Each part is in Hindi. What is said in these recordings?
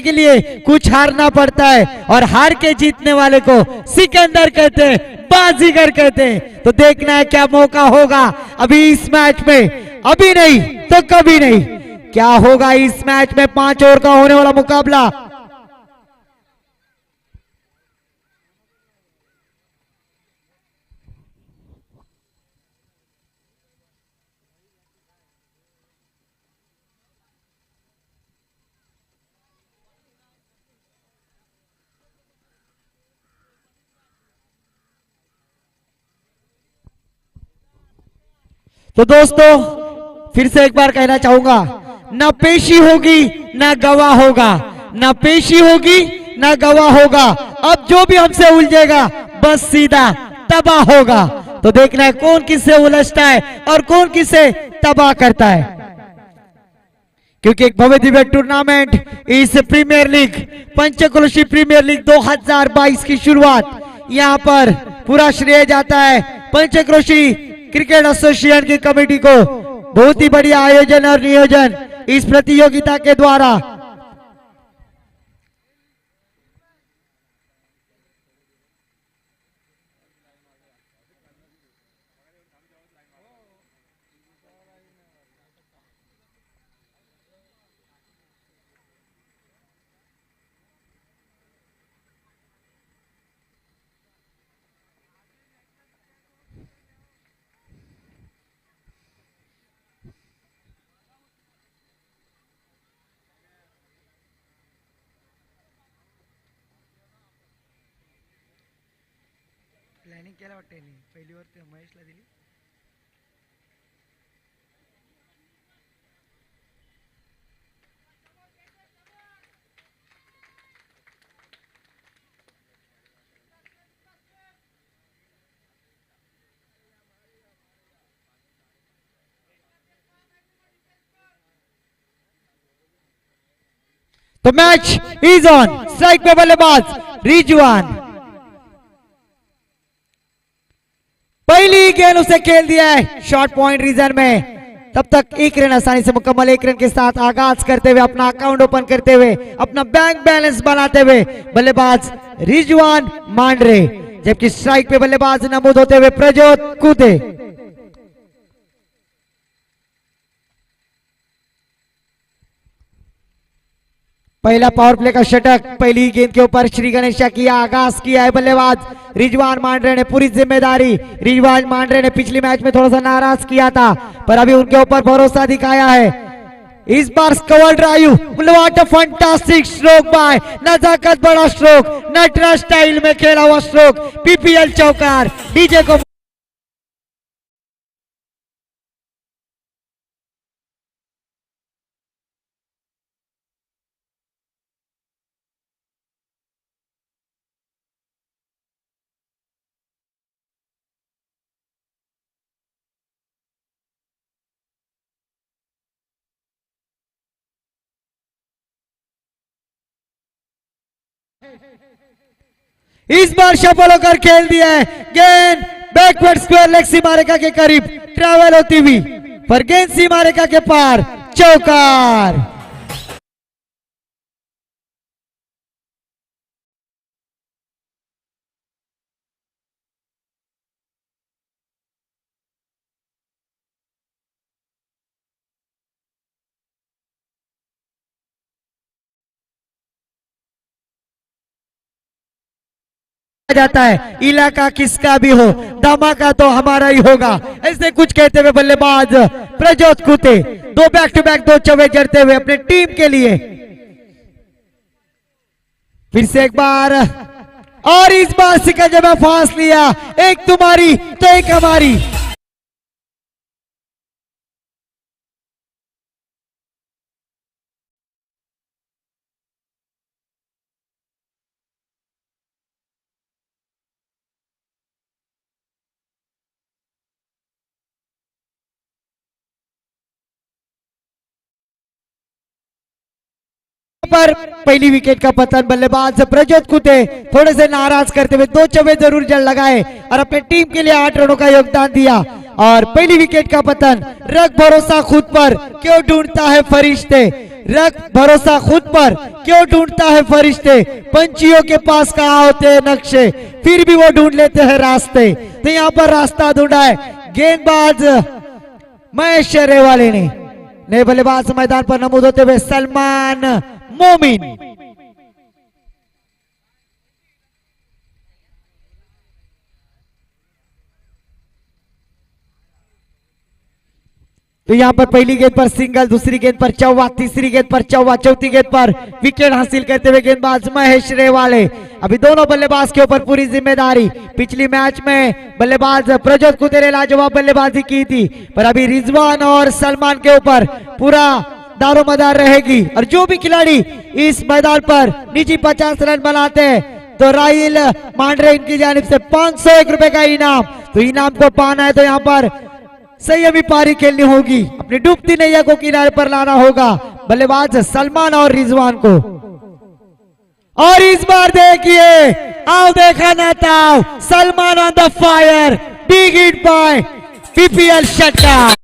के लिए कुछ हारना पड़ता है और हार के जीतने वाले को सिकंदर कहते हैं, बाजीगर कहते हैं। तो देखना है क्या मौका होगा अभी इस मैच में, अभी नहीं तो कभी नहीं। क्या होगा इस मैच में 5 ओवर का होने वाला मुकाबला। तो दोस्तों फिर से एक बार कहना चाहूंगा, ना पेशी होगी ना गवाह होगा, ना पेशी होगी ना गवाह होगा। अब जो भी हमसे उलझेगा बस सीधा तबाह होगा। तो देखना है कौन किससे उलझता है और कौन किससे तबाह करता है, क्योंकि एक भव्य दिव्य टूर्नामेंट इस premier league, Panchkroshi premier league 2022 की शुरुआत यहां पर पूरा श्रेय जाता है पंचक्रोशी क्रिकेट एसोसिएशन की कमेटी को। बहुत ही बढ़िया आयोजन और नियोजन इस प्रतियोगिता के द्वारा। प्लॅनिंग केलं वाटतं यांनी, पहिली वर ते महेशला दिली. तो मैच इज ऑन। स्ट्राइक पे बल्लेबाज रिजवान, पहली गेंद उसे खेल दिया है शॉर्ट पॉइंट रीजन में। तब तक एक रन आसानी से मुकम्मल, एक रन के साथ आगाज करते हुए, अपना अकाउंट ओपन करते हुए, अपना बैंक बैलेंस बनाते हुए बल्लेबाज रिजवान मांडरे, जबकि स्ट्राइक पे बल्लेबाज नमूद होते हुए प्रज्योत कूते। पहला पावर प्ले का षटक पहली गेंद के ऊपर श्री गणेशा किया, आगाज किया है बल्लेबाज रिजवान मांडरे ने। पूरी जिम्मेदारी रिजवान मांडरे ने पिछले मैच में थोड़ा सा नाराज किया था, पर अभी उनके ऊपर भरोसा दिखाया है। इस बार cover drive, what a fantastic stroke by, नजाकत बड़ा स्ट्रोक, नटराज स्टाइल में खेला हुआ स्ट्रोक, पीपीएल चौकार। डीजे को इस बार सफल होकर खेल दिया है। गेंद बैकवर्ड स्क्वायर लेग सीमा रेखा के करीब ट्रैवल होती हुई, पर गेंद सीमा रेखा के पार, चौकार। जाता है इलाका किसका भी हो, धमाका तो हमारा ही होगा, ऐसे कुछ कहते हुए बल्लेबाज प्रज्योत कूते दो बैक टू बैक 2 चौके जड़ते हुए अपने टीम के लिए। फिर से एक बार, और इस बार सिकंजे में फांस लिया, एक तुम्हारी तो एक हमारी। पर पहली विकेट का पतन बल्लेबाज प्रज्योत कूते थोड़े से नाराज करते हुए 2 चौके जरूर जड़ लगाए और अपने टीम के लिए 8 रनों का योगदान दिया। और पहली विकेट का पतन। रख भरोसा खुद पर, क्यों ढूंढता है फरिश्ते, रख भरोसा खुद पर, क्यों ढूंढता है फरिश्ते। पंछियों के पास कहाँ होते हैं नक्शे, फिर भी वो ढूंढ लेते हैं रास्ते। तो यहाँ पर रास्ता ढूंढा है गेंदबाज महेश रेवाले ने। नए बल्लेबाज मैदान पर नमूद होते हुए सलमान मोमिन। तो यहाँ पर पहली गेंद पर सिंगल, दूसरी गेंद पर चौवा, तीसरी गेंद पर चौवा, चौथी गेंद पर विकेट हासिल करते हुए गेंदबाज महेश रेवाले। अभी दोनों बल्लेबाज के ऊपर पूरी जिम्मेदारी। पिछली मैच में बल्लेबाज प्रज्योत कुंदे ने लाजवाब बल्लेबाजी की थी, पर अभी रिजवान और सलमान के ऊपर पूरा दारोमदार रहेगी। और जो भी खिलाड़ी इस मैदान पर निजी 50 रन बनाते हैं तो राहिल मांडरे इनकी जानिब से 501 रुपए का इनाम। तो इनाम को पाना है तो यहाँ पर संयमी पारी खेलनी होगी, अपनी डूबती नैया को किनारे पर लाना होगा बल्लेबाज सलमान और रिजवान को। और इस बार देखिए, आओ देखा ना ताओ, Salman on the fire, big hit by PPL shutter.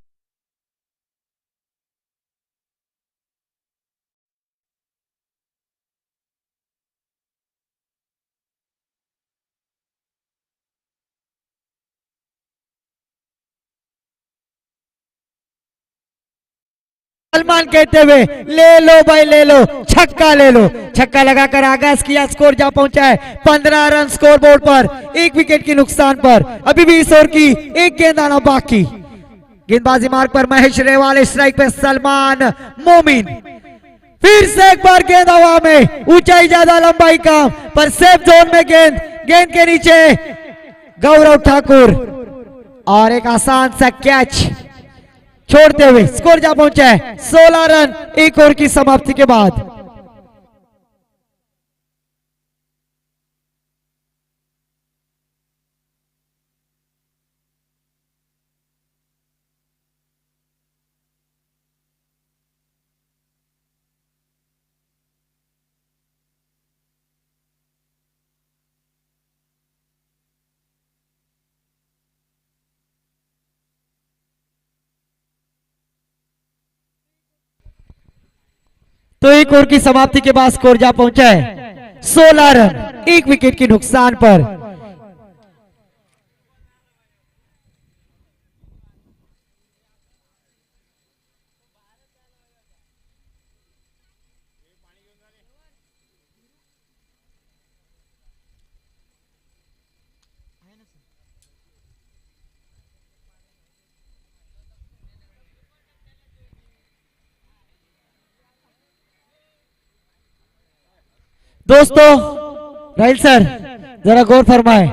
Salman कहते हुए ले लो भाई ले लो, छक्का ले लो। छक्का लगाकर आगाज किया, स्कोर जा पहुंचा है 15 रन स्कोर बोर्ड पर, एक विकेट के नुकसान पर। अभी भी इस ओवर की एक गेंद आना बाकी। गेंदबाजी मार्ग पर महेश रेवाले, स्ट्राइक पे सलमान मोमिन। फिर से एक बार गेंद हवा में, ऊंचाई ज्यादा लंबाई कम, पर सेफ जोन में गेंद, गेंद के नीचे गौरव ठाकुर और एक आसान सा कैच छोड़ते हुए स्कोर जा पहुंचा है 16 रन एक ओवर की समाप्ति के बाद। तो एक ओवर की समाप्ति के बाद स्कोर जा पहुंचा है 16 रन एक विकेट के नुकसान पर। दोस्तों राहिल सर जरा गौर फरमाए,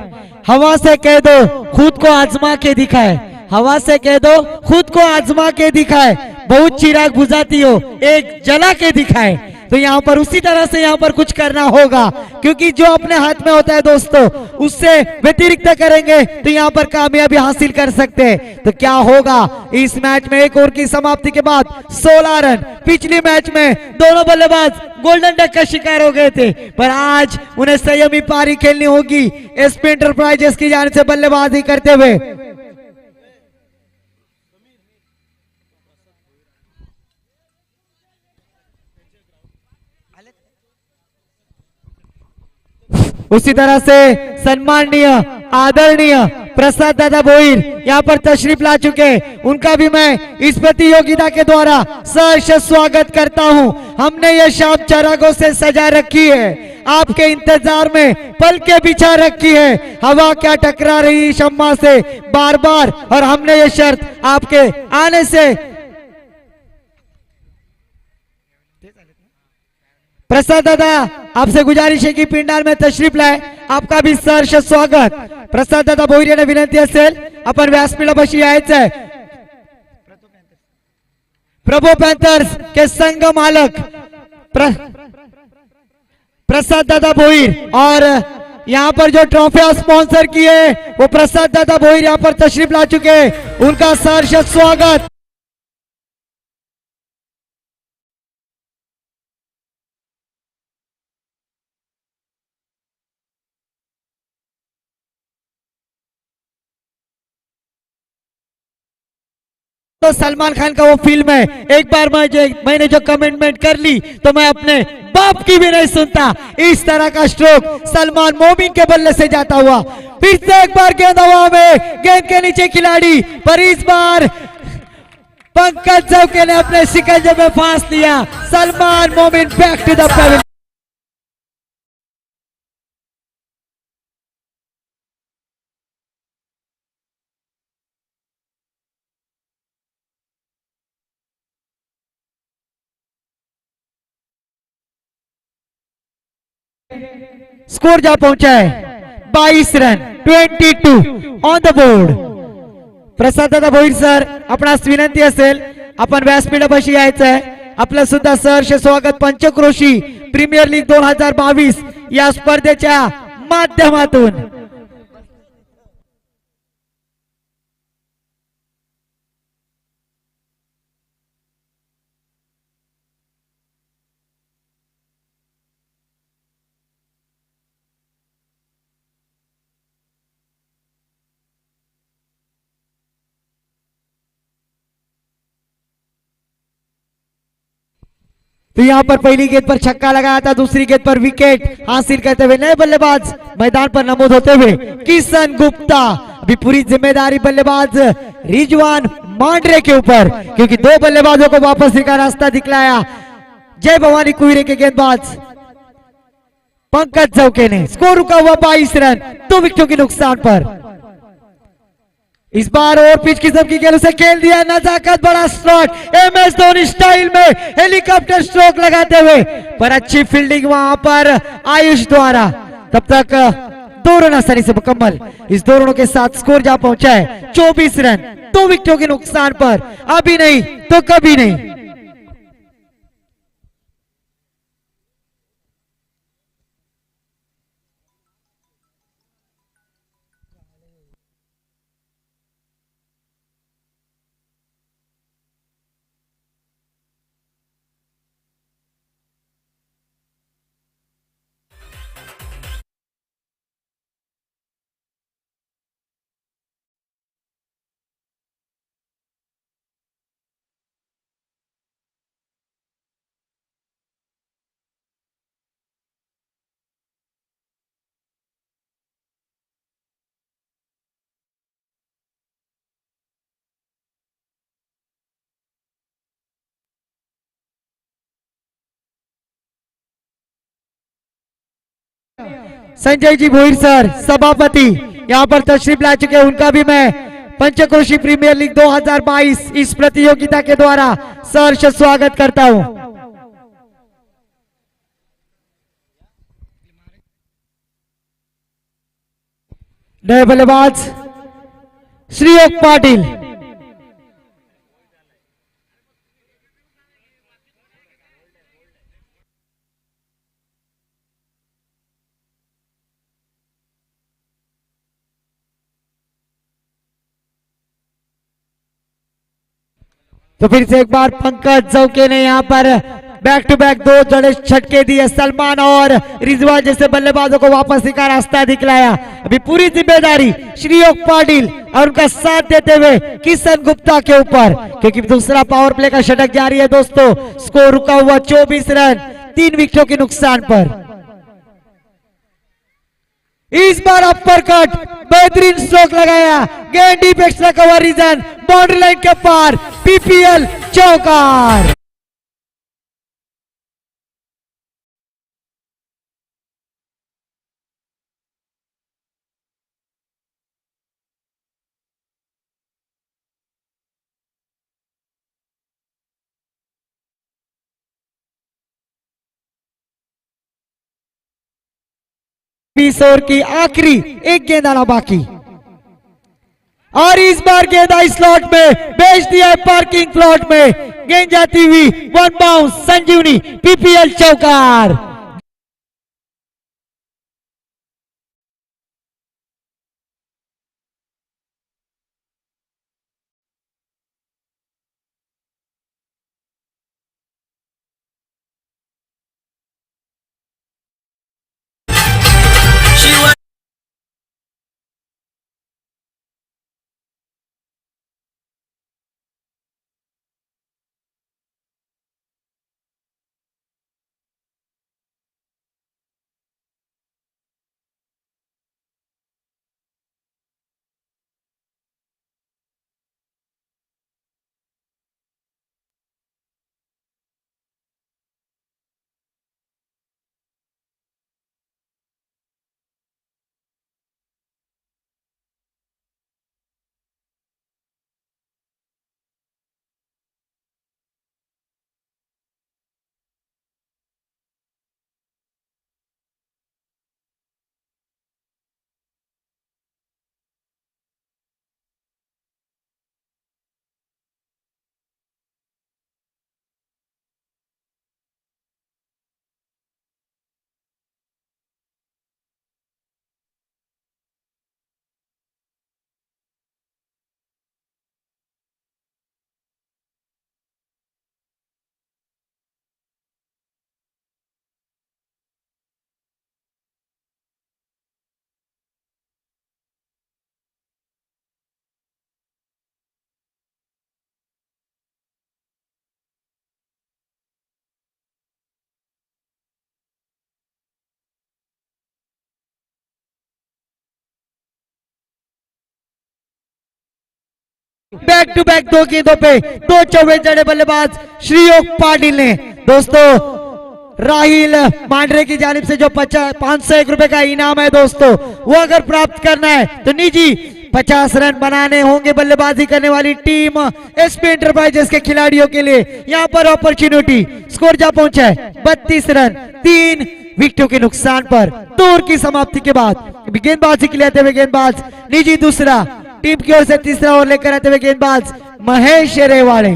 हवा से कह दो खुद को आजमा के दिखाए, हवा से कह दो खुद को आजमा के दिखाए, बहुत चिराग बुझाती हो एक जला के दिखाए। तो यहाँ पर उसी तरह से यहाँ पर कुछ करना होगा, क्योंकि जो अपने हाथ में होता है दोस्तों उससे व्यतिरिक्त करेंगे तो यहाँ पर कामयाबी हासिल कर सकते हैं। तो क्या होगा इस मैच में एक ओवर की समाप्ति के बाद 16 रन। पिछली मैच में दोनों बल्लेबाज गोल्डन डक का शिकार हो गए थे, पर आज उन्हें संयमी पारी खेलनी होगी एसपी एंटरप्राइजेस की जानिब से बल्लेबाजी करते हुए। उसी तरह से सम्माननीय आदरणीय प्रसाद दादा भोईर यहाँ पर तशरीफ ला चुके, उनका भी मैं इस प्रतियोगिता के द्वारा सहर्ष स्वागत करता हूं। हमने ये शाम चरागों से सजा रखी है, आपके इंतजार में पलके बिछा रखी है, हवा क्या टकरा रही शम्मा से बार बार, और हमने ये शर्त आपके आने से प्रसाद दादा आपसे गुजारिश है की पिंडाल में तशरीफ लाए, आपका भी सहर्ष स्वागत। प्रसाद दादा भोईर यांना विनंती असेल आपण व्यासपीठापाशी यायचं आहे। प्रभो पैंथर्स के संघ मालक प्रसाद दादा भोईर, और यहाँ पर जो ट्रॉफियां स्पॉन्सर की है वो प्रसाद दादा भोईर यहाँ पर तशरीफ ला चुके, उनका सहर्ष स्वागत। तो सलमान खान का वो फिल्म है, एक बार मैंने जो कमिटमेंट कर ली तो मैं अपने बाप की भी नहीं सुनता। इस तरह का स्ट्रोक सलमान मोमिन के बल्ले से जाता हुआ, फिर से एक बार गेंद हवा में, गेंद के नीचे खिलाड़ी, पर इस बार पंकज जवके ने अपने शिकंजे में फांस लिया। Salman Momin back to the pavilion. Score जा पहुंचा है 22 run, 22 on the board. Prasad Dada Bhoir sir, आपणास विनंती असेल आपण व्यासपीठापाशी यायचं आहे। आपलं सुद्धा सहर्ष स्वागत पंचक्रोशी प्रीमियर लीग 2022 या स्पर्धेच्या माध्यमातून। तो यहां पर पहली गेंद पर छक्का लगाया था, दूसरी गेंद पर विकेट हासिल करते हुए नए बल्लेबाज मैदान पर नमूद होते हुए किशन गुप्ता। अभी पूरी जिम्मेदारी बल्लेबाज रिजवान मांडरे के ऊपर, क्योंकि दो बल्लेबाजों को वापसी का रास्ता दिखलाया जय भवानी कुहरे के गेंदबाज पंकज जवके ने। स्कोर रुका हुआ 22 रन, 2 विकेटों के नुकसान पर। इस बार और पिच किस्म की गेंद से खेल दिया नजाकत, बड़ा स्लॉट एमएस धोनी स्टाइल में हेलीकॉप्टर स्ट्रोक लगाते हुए, पर अच्छी फील्डिंग वहां पर आयुष द्वारा। तब तक दो रन आसानी से मुकम्मल। इस 2 रनों के साथ स्कोर जा पहुंचा है 24 रन, 2 विकेटों के नुकसान पर। अभी नहीं तो कभी नहीं। संजय जी भोईर सर सभापति यहां पर तशरीफ ला चुके हैं, उनका भी मैं पंचक्रोशी प्रीमियर लीग 2022 इस प्रतियोगिता के द्वारा सहर्ष स्वागत करता हूं। नए बल्लेबाज श्रीयोग पाटिल। तो फिर से एक बार पंकज जवके ने यहां पर बैक टू बैक 2 जड़े छटके दिए। सलमान और रिजवान जैसे बल्लेबाजों को वापसी का रास्ता दिखलाया। अभी पूरी जिम्मेदारी श्रीयोग पाटिल और उनका साथ देते हुए किशन गुप्ता के ऊपर, क्योंकि दूसरा पावर प्ले का षटक जारी है दोस्तों। स्कोर रुका हुआ 24 रन, 3 विकेटों के नुकसान पर। इस बार अपर कट बेहतरीन स्ट्रोक लगाया, गेंद deep extra cover region, boundary line के पार, पीपीएल चौकार। बीस ओवर की आखिरी एक गेंद आना बाकी, और इस बार गेंद आई स्लॉट में, भेज दिया है पार्किंग प्लॉट में। गेंद जाती हुई 1 बाउंस, संजीवनी, पीपीएल चौकार। बैक टू बैक दो गेंदों पे दो चौके जड़े बल्लेबाज श्रीयोग पाटिल ने। दोस्तों राहिल मांडरे की जानिब से जो 501 रुपए का इनाम है दोस्तों, वो अगर प्राप्त करना है तो निजी 50 रन बनाने होंगे बल्लेबाजी करने वाली टीम एसपी एंटरप्राइजेस के खिलाड़ियों के लिए। यहां पर अपॉर्चुनिटी, स्कोर जा पहुंचा है 32 रन 3 विकेटों के नुकसान पर। दौर की समाप्ति के बाद गेंदबाजी के लिए आते हुए गेंदबाज निजी दूसरा, टीम की ओर से तीसरा ओवर लेकर आते हुए गेंदबाज महेश रेवाड़े।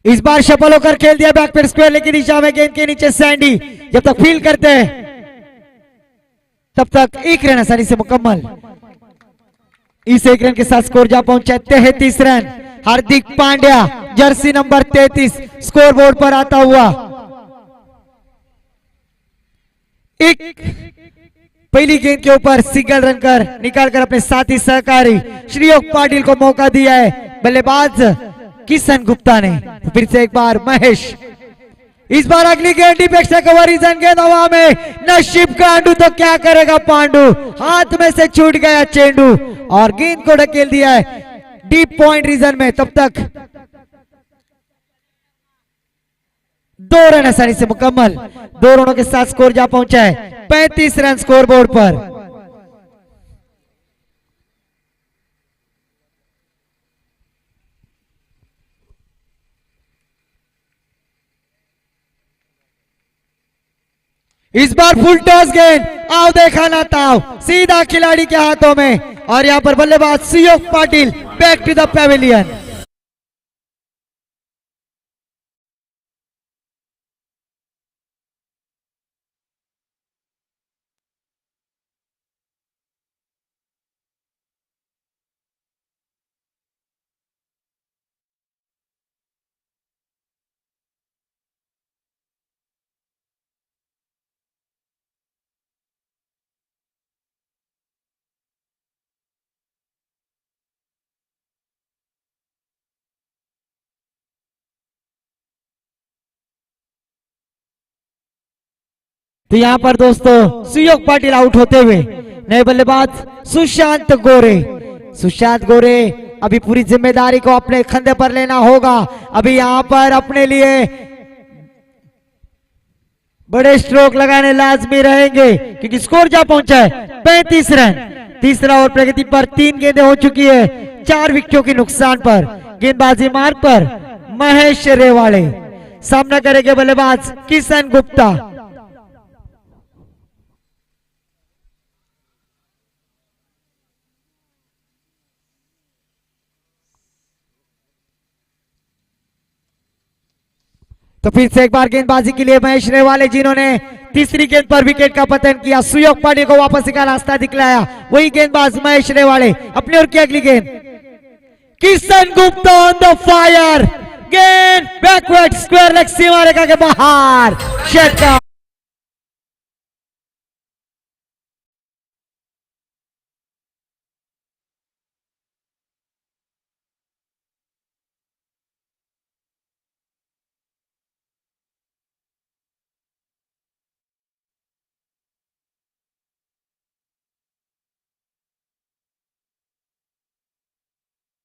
इस बार सफल होकर खेल दिया बैक पे स्क्वायर लेकिन दिशा में गेंद के नीचे सैंडी। जब तक फील करते हैं तब तक एक रन आसानी से मुकम्मल। इस एक रन के साथ स्कोर जा पहुंचा 33 run. Hardik Pandya jersey number 33 scoreboard पर आता हुआ। एक पहली गेंद के ऊपर सिंगल रन कर निकालकर अपने साथी सहकारी श्रीयोग पाटिल को मौका दिया है बल्लेबाज किशन गुप्ता ने। तो फिर से एक बार महेश, इस बार अगली गेंद एक्स्ट्रा कवर गेंद हवा में, नसीब कांडू तो क्या करेगा पांडू, हाथ में से छूट गया चेंडू और गेंद को ढकेल दिया है डीप पॉइंट रीजन में। तब तक 2 रन आसानी से मुकम्मल। 2 रनों के साथ स्कोर जा पहुंचा है 35 रन स्कोर बोर्ड पर। इस बार फुल टॉस गेंद, आओ देखा ना ताओ, सीधा खिलाड़ी के हाथों में और यहां पर बल्लेबाज Shriyog Patil back to the pavilion. तो यहां पर दोस्तों श्रीयोग पाटिल आउट होते हुए नए बल्लेबाज सुशांत गोरे। सुशांत गोरे अभी पूरी जिम्मेदारी को अपने कंधे पर लेना होगा। अभी यहां पर अपने लिए बड़े स्ट्रोक लगाने लाजमी रहेंगे क्योंकि स्कोर जा पहुंचा है 35 रन। तीसरा ओवर प्रगति पर 3 गेंदें हो चुकी है 4 विकेटों के नुकसान पर। गेंदबाजी मार्ग पर महेश रेवाड़े, सामना करेंगे बल्लेबाज किशन गुप्ता। तो फिर से एक बार गेंदबाजी के लिए महेश रेवाड़े, जिन्होंने तीसरी गेंद पर विकेट का पतन किया, श्रीयोग पाटिल को वापस का रास्ता दिखलाया। वही गेंदबाज महेश रेवाड़े, अपनी ओर की अगली गेंद, Kishan Gupta on the fire, गेंद बैकवर्ड स्क्वायर लेग सीमा रेखा के बाहर, शटआउट।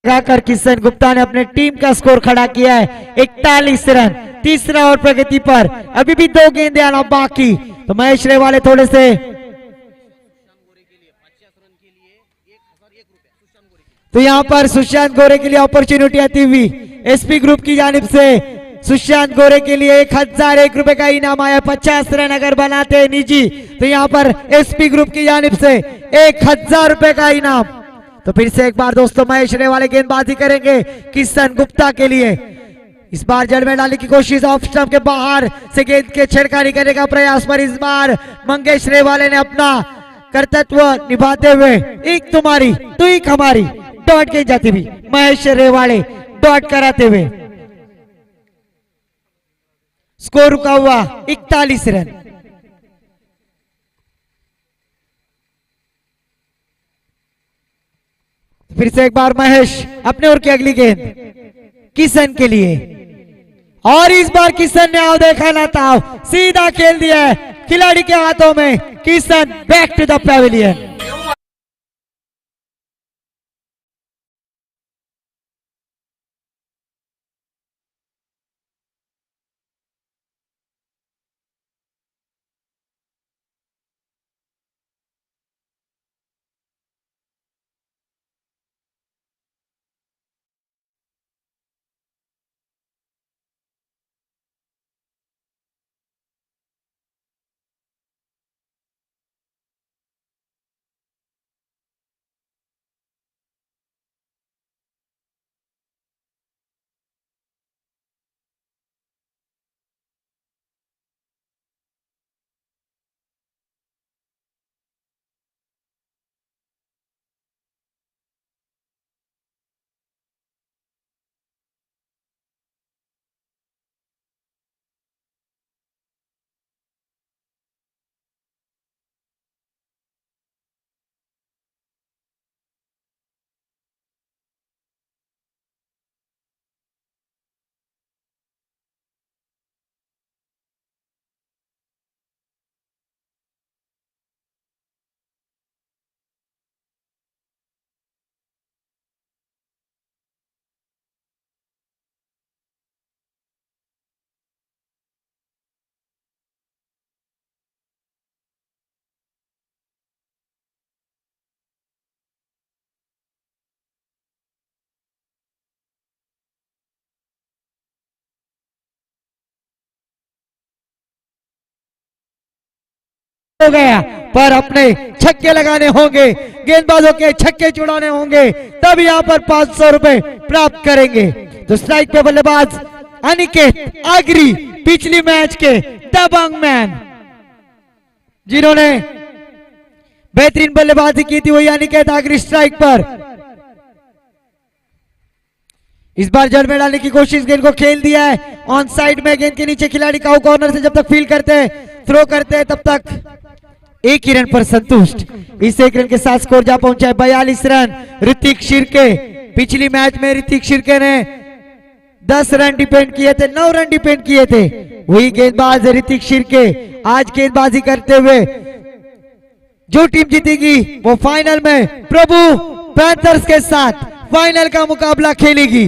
लगाकर किशन गुप्ता ने अपने टीम का स्कोर खड़ा किया है 41 रन। तीसरा ओवर प्रगति पर, अभी भी 2 गेंदें आना बाकी। तो महेश रेवाड़े थोड़े से तो यहां पर सुशांत गोरे के लिए अपॉर्चुनिटी आती हुई एसपी ग्रुप की जानिब से सुशांत गोरे के लिए 1001 रुपए का इनाम आया। 50 रन अगर बनाते हैं निजी तो यहां पर एसपी ग्रुप की जानिब से 1000 रुपए का इनाम। तो फिर से एक बार दोस्तों महेश रेवाड़े गेंदबाजी करेंगे किशन गुप्ता के लिए। इस बार जड़ में डालने की कोशिश, ऑफ स्टंप के बाहर से गेंद के छेड़खानी करने का प्रयास, पर इस बार मंगेश रेवाड़े ने अपना कर्तव्य निभाते हुए एक तुम्हारी तो एक हमारी डॉट के जाती हुई महेश रेवाड़े डॉट कराते हुए स्कोर रुका हुआ 41 रन। फिर से एक बार महेश, अपने ओर की अगली गेंद किशन के लिए और इस बार किशन ने आओ देखा ना ताओ सीधा खेल दिया है खिलाड़ी के हाथों में। Kishan back to the pavilion. हो गया पर अपने छक्के लगाने होंगे गेंदबाजों के छक्के छुड़ाने होंगे तब यहाँ पर 500 रुपए प्राप्त करेंगे। तो स्ट्राइक पे बल्लेबाज अनिकेत आगरी पिछली मैच के दबंग मैन जिन्होंने बेहतरीन बल्लेबाजी की थी वही अनिकेत आगरी स्ट्राइक पर। इस बार जड़ में डालने की कोशिश गेंद को खेल दिया है ऑन साइड में गेंद के नीचे खिलाड़ी काउ कॉर्नर से जब तक फील करते हैं थ्रो करते हैं तब तक एक ही रन पर संतुष्ट। इस एक रन के साथ स्कोर जा पहुंचा है 42 रन। ऋतिक शिर्के पिछली मैच में ऋतिक शिर्के ने 10 रन डिपेंड किए थे 9 रन डिपेंड किए थे वही गेंदबाज ऋतिक शिर्के आज गेंदबाजी करते हुए जो टीम जीतेगी वो फाइनल में प्रभु पैंथर्स के साथ फाइनल का मुकाबला खेलेगी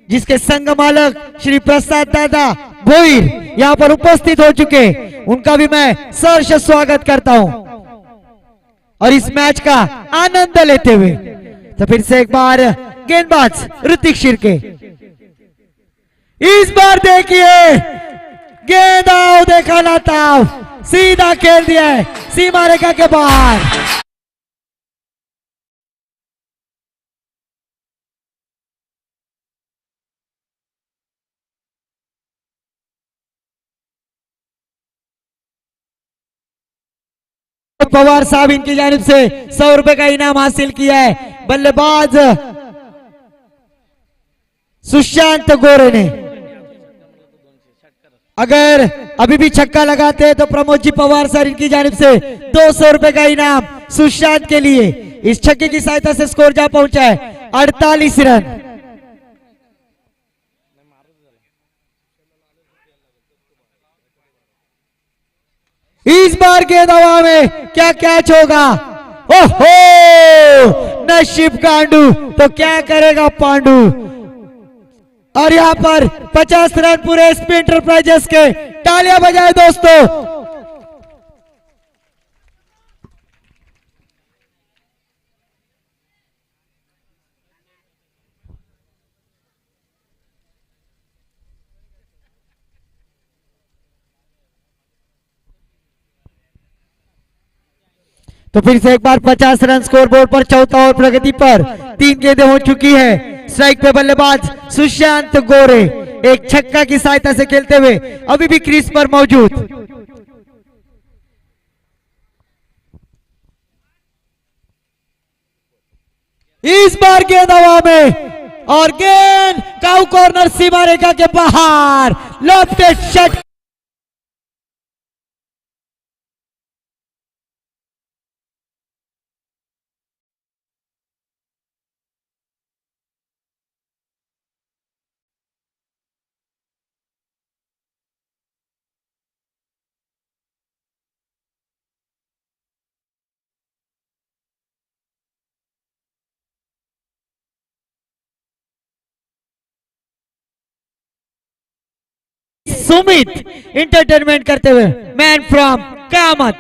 जिसके संघ मालक श्री प्रसाद दादा भोईर यहाँ पर उपस्थित हो चुके उनका भी मैं सहर्ष स्वागत करता हूं और इस मैच का आनंद लेते हुए। तो फिर से एक बार गेंदबाज ऋतिक शिर्के इस बार देखिए गेंद आओ देखा ना ताओ सीधा खेल दिया है सीमा रेखा के बाहर। पवार साहब इनकी जानिब से 100 रुपए का इनाम हासिल किया है बल्लेबाज सुशांत गोरे ने। अगर अभी भी छक्का लगाते हैं तो प्रमोद जी पवार सर इनकी जानिब से 200 रुपए का इनाम सुशांत के लिए। इस छक्के की सहायता से स्कोर जा पहुंचा है 48 रन। इस बार गेंद हवा में क्या कैच होगा ओहो नशीब गांडू तो क्या करेगा पांडू और यहाँ पर 50 रन पूरे स्पी एंटरप्राइजेस के तालियां बजाए दोस्तों। तो फिर से एक बार 50 रन स्कोर बोर्ड पर चौथा और प्रगति पर 3 गेंदें हो चुकी है। स्ट्राइक पे बल्लेबाज सुशांत गोरे एक छक्का की सहायता से खेलते हुए अभी भी क्रीज पर मौजूद। इस बार गेंद हवा में और गेंद काउ कॉर्नर सीमा रेखा के बाहर लॉफ्टेड शॉट। सुमित इंटरटेनमेंट करते हुए मैन फ्रॉम कामत।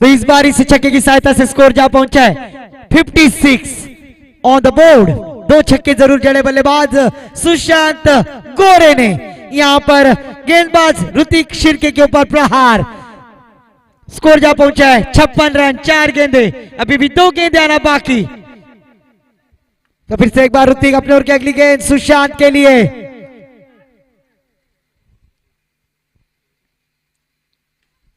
तो इस बार इस छक्के की सहायता से स्कोर जा पहुंचा है 56 ऑन द बोर्ड। 2 छक्के जरूर जड़े बल्लेबाज सुशांत गोरे ने। यहां पर गेंदबाज ऋतिक शिर्के के ऊपर प्रहार। स्कोर जा पहुंचा है 56 रन, 4 गेंदे, अभी भी 2 गेंदे आना बाकी। तो फिर से एक बार ऋतिक अपने ओर की अगली गेंद सुशांत के लिए।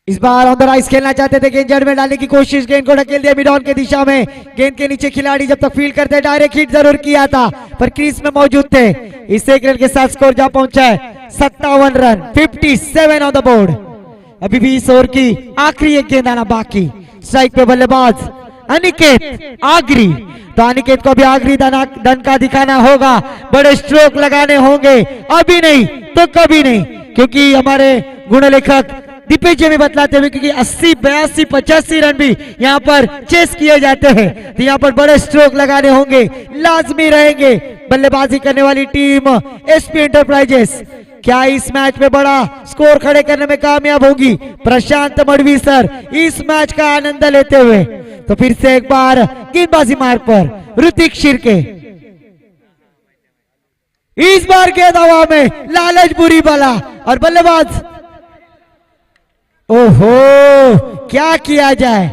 इस बार ऑन द राइस खेलना चाहते थे, गेंद जड़ में डालने की कोशिश, गेंद को ढकेल दिया मिड ऑन के दिशा में। गेंद के नीचे खिलाड़ी जब तक फील्ड करते डायरेक्ट हिट जरूर किया था, पर क्रीज में मौजूद थे। इस एक रन के साथ स्कोर जा पहुंचा है 57 रन, 57 ऑन द बोर्ड। अभी भी इस ओवर की आखिरी एक गेंद आना बाकी। स्ट्राइक पे बल्लेबाज अनिकेत आगरी। तो अनिकेत को भी आगरी दन का दिखाना होगा, बड़े स्ट्रोक लगाने होंगे, अभी नहीं तो कभी नहीं, क्योंकि हमारे गुणलेखक दीपेश जी में बतलाते हुए क्योंकि 80, 82, 85 रन भी यहाँ पर चेस किए जाते हैं, तो यहाँ पर बड़े स्ट्रोक लगाने होंगे, लाजमी रहेंगे। बल्लेबाजी करने वाली टीम एसपी एंटरप्राइजेस क्या इस मैच में बड़ा स्कोर खड़े करने में कामयाब होगी? प्रशांत मडवी सर इस मैच का आनंद लेते हुए। तो फिर से एक बार गेंदबाजी मार्ग पर ऋतिक शिर्के। इस बार गेंद हवा में, लालच बुरी बला, और बल्लेबाज ओहो क्या किया जाए,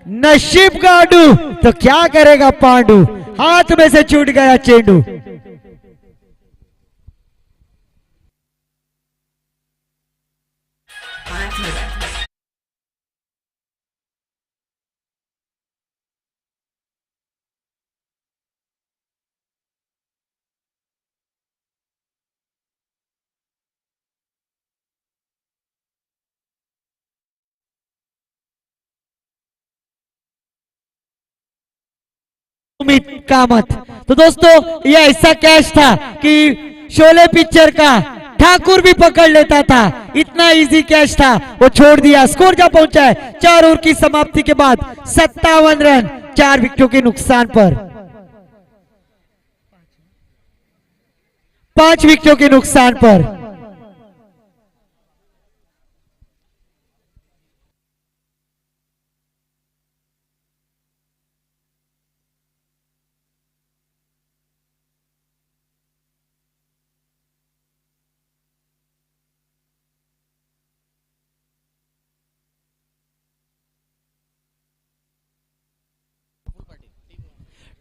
नशीब गाडू तो क्या करेगा पांडू, हाथ में से छूट गया चेंडू। सुमित कामत। तो दोस्तों यह ऐसा कैच था कि शोले पिक्चर का ठाकुर भी पकड़ लेता था, इतना इजी कैच था, वो छोड़ दिया। स्कोर जा पहुंचा है 4 ओवर की समाप्ति के बाद 57 रन, 4 विकेटों के नुकसान पर, 5 विकेटों के नुकसान पर।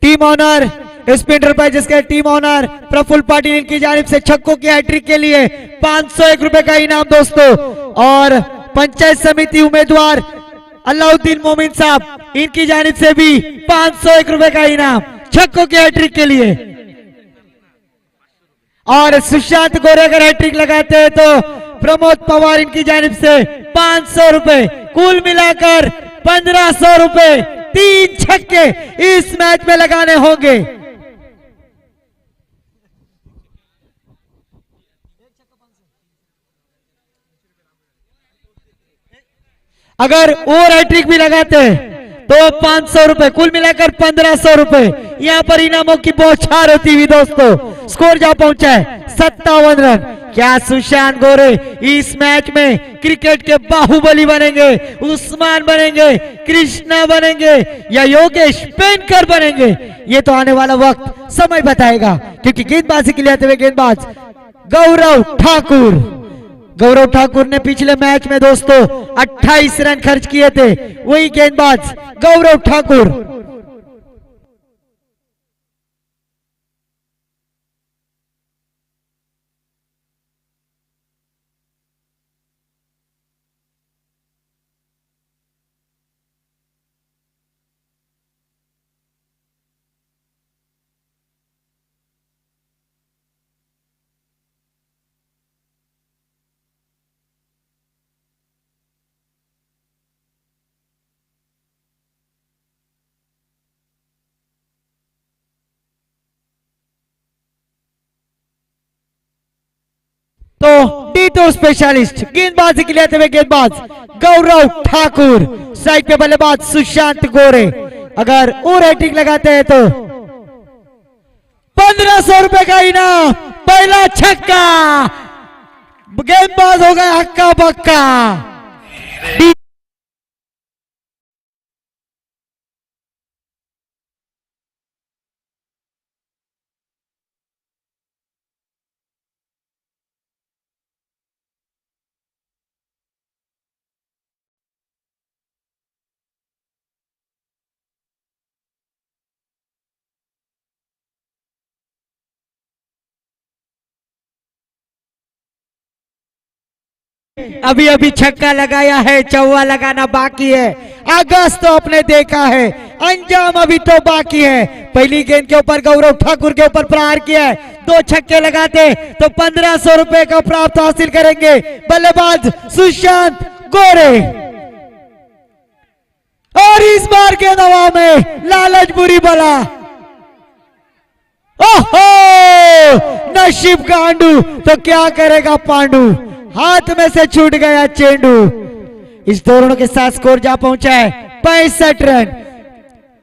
टीम ऑनर एसपी एंटरप्राइजेस के टीम ऑनर प्रफुल्ल पाटिल की जानिब से छक्कों की हैट्रिक के लिए 501 रुपए का इनाम दोस्तों, और पंचायत समिति उम्मीदवार अलाउद्दीन मोमिन साहब इनकी जानिब से भी 501 रुपए का इनाम छक्कों की हैट्रिक के लिए। और सुशांत गोरे अगर हैट्रिक लगाते हैं तो प्रमोद पवार इनकी जानिब से 500 रुपए, कुल मिलाकर 1500 रुपए, 3 छक्के इस मैच में लगाने होंगे। अगर और हैट्रिक भी लगाते हैं तो 500 रुपए, कुल मिलाकर 1500 रुपए। यहां पर इनामों की बौछार होती हुई दोस्तों। स्कोर जा पहुंचा है 57 रन। क्या सुशांत गोरे इस मैच में क्रिकेट के बाहुबली बनेंगे, उस्मान बनेंगे, कृष्णा बनेंगे, या योगेश पेनकर बनेंगे? ये तो आने वाला वक्त समय बताएगा, क्योंकि गेंदबाजी के लिए आते हुए गेंदबाज गौरव ठाकुर। गौरव ठाकुर ने पिछले मैच में दोस्तों 28 रन खर्च किए थे, वही गेंदबाज गौरव ठाकुर। तो डी टूर स्पेशलिस्ट गेंदबाजी के लिए आते हुए गेंदबाज गौरव ठाकुर, स्ट्राइक पे बल्लेबाज सुशांत गोरे। अगर और हैट्रिक लगाते हैं तो 1500 रुपए का इनाम पहला छक्का, गेंदबाज हो गया हक्का बक्का। अभी अभी छक्का लगाया है, चौवा लगाना बाकी है। अगस्त तो आपने देखा है, अंजाम अभी तो बाकी है। पहली गेंद के ऊपर गौरव ठाकुर के ऊपर प्रहार किया है, 2 छक्के लगाते तो 1500 रुपए का प्राप्त हासिल करेंगे बल्लेबाज सुशांत गोरे। और इस बार के दवा में लालच बुरी बला। ओहो, नसीब गांडू तो क्या करेगा पांडू, हाथ में से छूट गया चेंडू। इस दोनों के साथ स्कोर जा पहुंचा है 65 रन।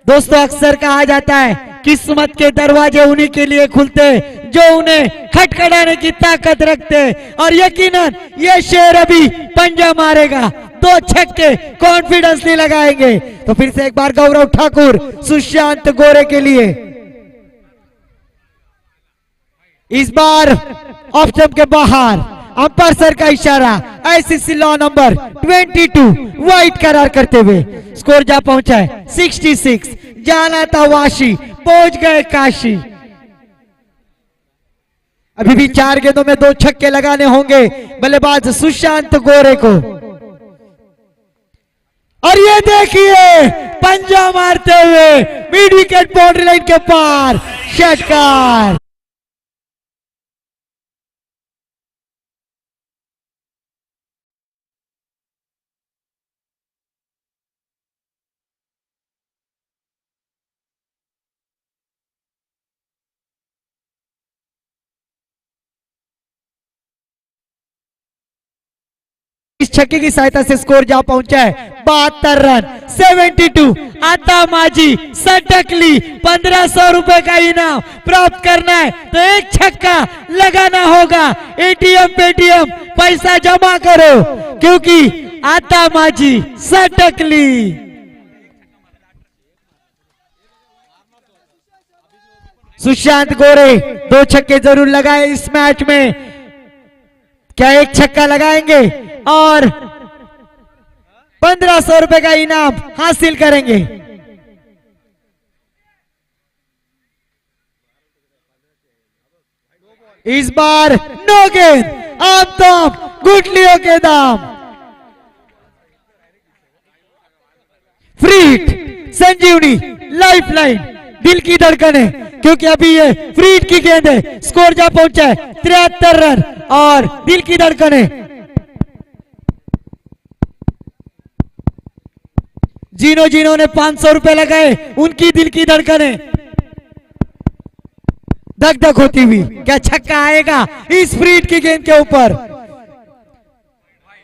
दोस्तों, अक्सर कहा जाता है किस्मत के दरवाजे उन्हीं के लिए खुलते जो उन्हें खटखटाने की ताकत रखते, और यकीनन ये शेर अभी पंजा मारेगा। 2 छक्के कॉन्फिडेंसली लगाएंगे। तो फिर से एक बार गौरव ठाकुर सुशांत गोरे के लिए। इस बार ऑफ स्टंप के बाहर अंपायर सर का इशारा, आईसीसी लॉ नंबर 22 वाइट करार करते हुए स्कोर जा पहुंचा है 66। जाना था वाशी, पहुंच गए काशी। अभी भी 4 गेंदों में 2 छक्के लगाने होंगे बल्लेबाज सुशांत गोरे को। और ये देखिए पंजा मारते हुए मिड विकेट बाउंड्री लाइन के पार षटकार। इस छक्के की सहायता से स्कोर जा पहुंचा है 72 रन 72। आता माजी सटकली 1500 रुपए का इनाम प्राप्त करना है तो एक छक्का लगाना होगा। एटीएम पेटीएम पैसा जमा करो, क्योंकि आता माजी सटकली। सुशांत गोरे 2 छक्के जरूर लगाए इस मैच में। क्या एक छक्का लगाएंगे और 1500 रुपए का इनाम हासिल करेंगे। इस बार नो गेंद, आम तोम गुटलियों के दाम। फ्रीट संजीवनी लाइफलाइन दिल की धड़कन है, क्योंकि अभी ये फ्रीट की गेंद है। स्कोर जा पहुंचा है 73 रन और दिल की धड़कन है। जिन्होंने 500 रुपए लगाए उनकी दिल की धड़कन है धक धक होती हुई। क्या छक्का आएगा इस फ्रीट की गेंद के ऊपर?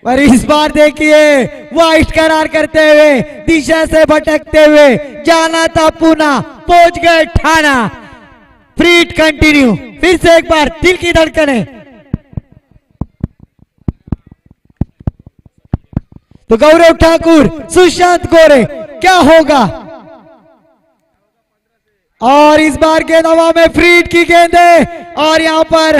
और इस बार देखिए वाइट करार करते हुए दिशा से भटकते हुए जाना था पुना, पहुंच गए ठाना। फ्रीट कंटिन्यू, फिर से एक बार दिल की धड़कन है। तो गौरव ठाकुर सुशांत गोरे क्या होगा? और इस बार गेंद हवा में, फ्रीट की गेंद है और यहां पर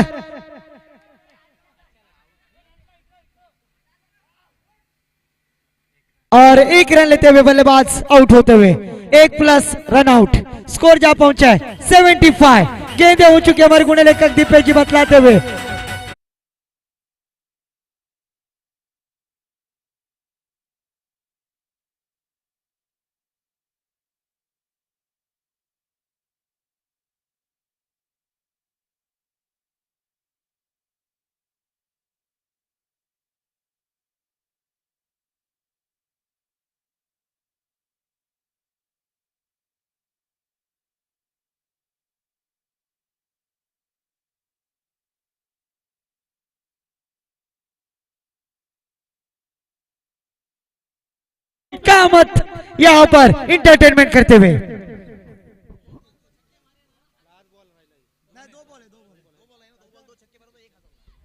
और 1 रन लेते हुए बल्लेबाज आउट होते हुए 1+ रन आउट। स्कोर जा पहुंचा है 75। गेंदें हो चुकी हमारे गुणे लेखक दीपेश जी बतलाते हुए। कामत यहां पर इंटरटेनमेंट करते हुए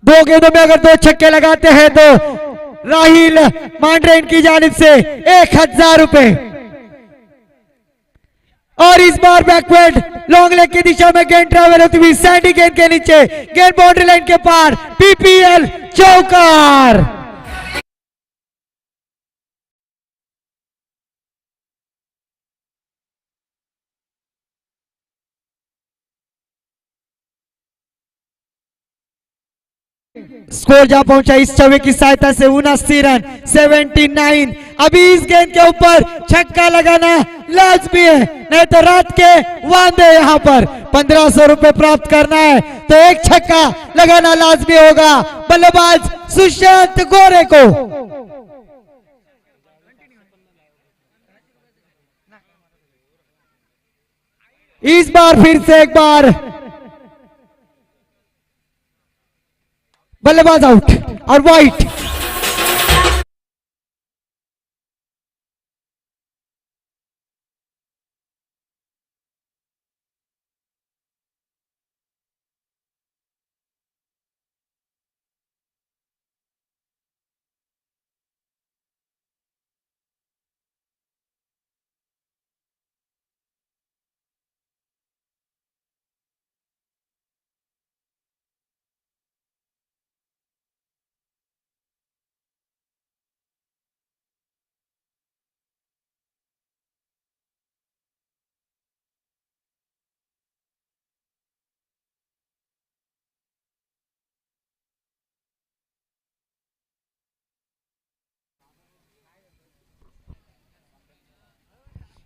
दो गेंदों में अगर दो छक्के लगाते हैं तो राहिल मांड्रेन की जानिब से 1000 रुपए। और इस बार बैकवर्ड लॉन्ग लेग की दिशा में गेंद ट्रैवल होती हुई सैंडी गेंद के नीचे, गेंद बाउंड्री लाइन के पार, पीपीएल चौकार। स्कोर जहां पहुंचा इस छवि की सहायता से 79 रन 79। अभी इस गेंद के ऊपर छक्का लगाना लाजमी है, नहीं तो रात के वादे यहां पर 1500 रुपए प्राप्त करना है तो एक छक्का लगाना लाजमी होगा बल्लेबाज सुशांत गोरे को। इस बार फिर से एक बार बल्लेबाज आउट और वाइट।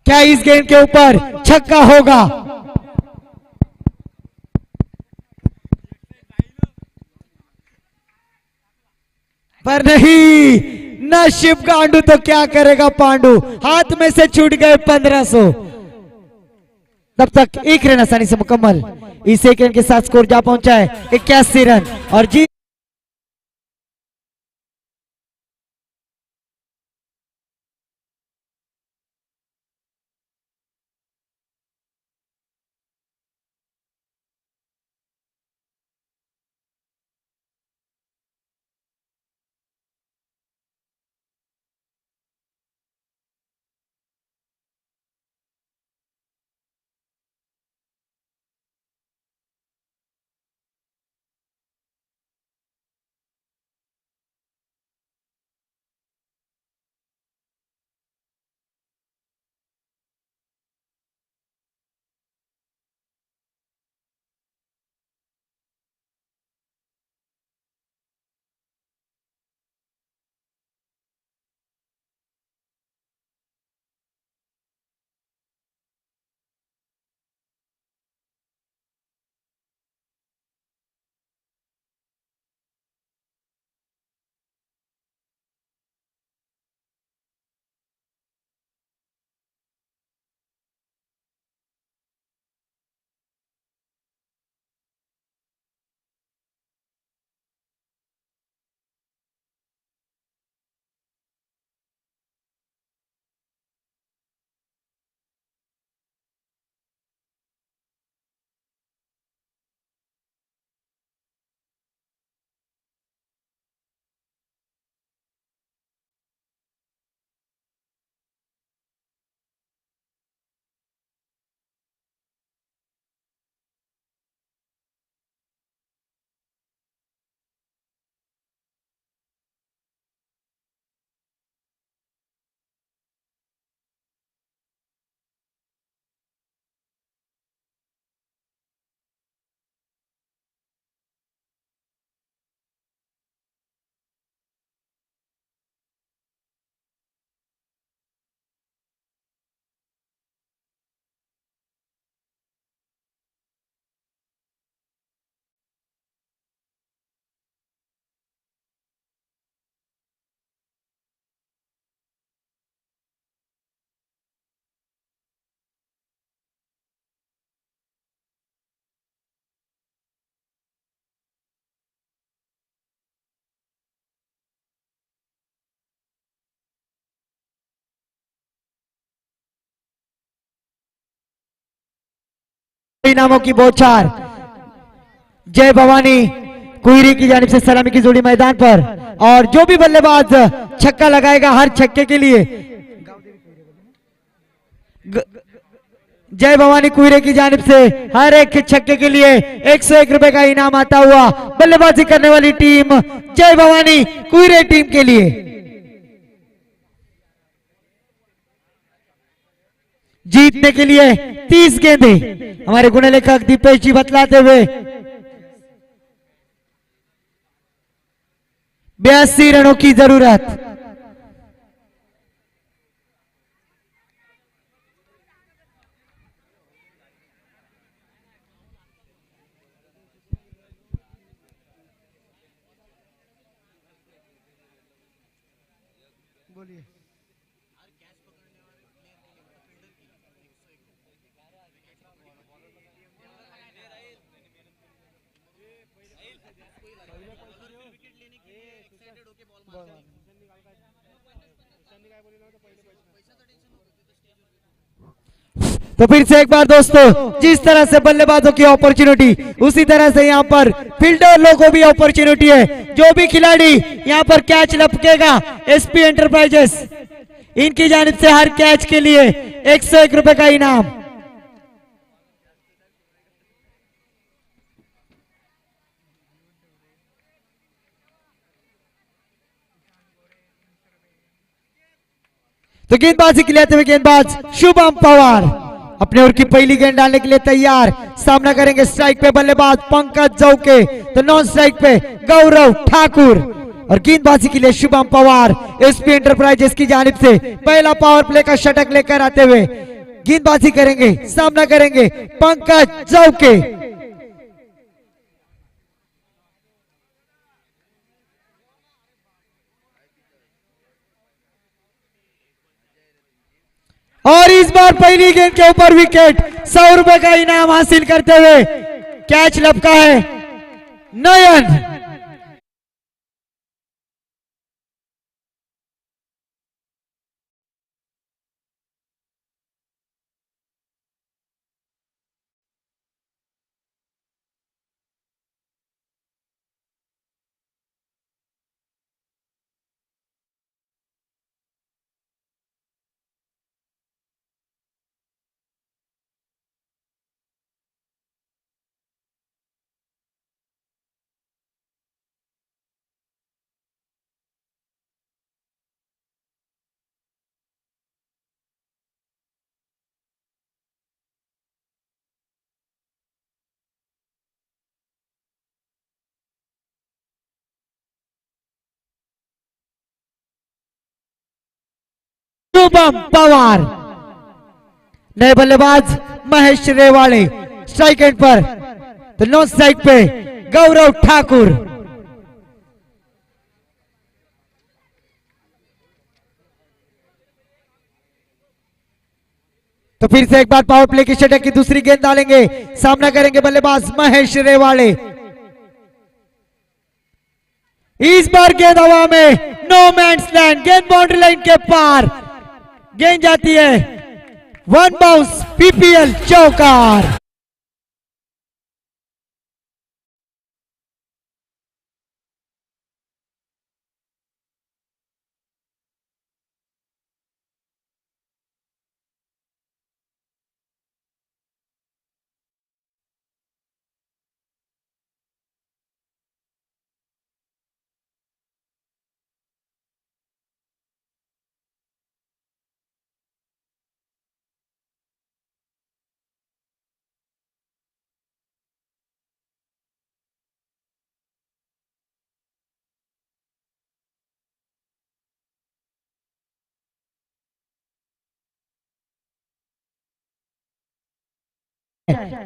क्या इस गेंद के ऊपर छक्का होगा? पर नहीं, न शिव गांडू तो क्या करेगा पांडु, हाथ में से छूट गए 1500। तब तक एक रन आसानी से मुकम्मल। इस एक रन के साथ स्कोर जा पहुंचा है 81 रन और जीत इनामों की बौछार। जय भवानी कुहरी की जानिब से सलामी की जोड़ी मैदान पर, और जो भी बल्लेबाज छक्का लगाएगा हर छक्के के लिए जय भवानी कुहरे की जानिब से हर एक छक्के के लिए 101 रुपए का इनाम आता हुआ बल्लेबाजी करने वाली टीम जय भवानी कुहरे टीम के लिए। जीतने के लिए 30 गेंदे हमारे गुण लेखक दीपेश जी बतलाते हुए 82 रनों की जरूरत। बोलिए। तो फिर से एक बार दोस्तों, जिस तरह से बल्लेबाजों की अपॉर्चुनिटी उसी तरह से यहाँ पर फील्डर को भी अपॉर्चुनिटी है। जो भी खिलाड़ी यहाँ पर कैच लपकेगा एसपी एंटरप्राइजेस इनकी जानिब से हर कैच के लिए 101 रुपए का इनाम। तो गेंदबाजी के लिए आते हुए गेंदबाज शुभम पवार अपने ओर की पहली गेंद डालने के लिए तैयार। सामना करेंगे स्ट्राइक पे बल्लेबाज पंकज जौके, तो नॉन स्ट्राइक पे गौरव ठाकुर। और गेंदबाजी के लिए शुभम पवार एसपी एंटरप्राइजेस की जानिब से पहला पावर प्ले का शतक लेकर आते हुए गेंदबाजी करेंगे। सामना करेंगे पंकज जौके। और इस बार पहली गेंद के ऊपर विकेट, 100 रुपए का इनाम हासिल करते हुए कैच लपका है नयन। शुभम पवार, नए बल्लेबाज महेश रेवाड़े स्ट्राइक एंड पर, तो नॉन स्ट्राइक पे गौरव ठाकुर। तो फिर से एक बार पावर प्ले की शटक की दूसरी गेंद डालेंगे। सामना करेंगे बल्लेबाज महेश रेवाड़े। इस बार गेंद हवा में, नो मैंस लैंड, गेंद बाउंड्री लाइन के पार गेंद जाती है, वन बाउंस पीपीएल चौकार।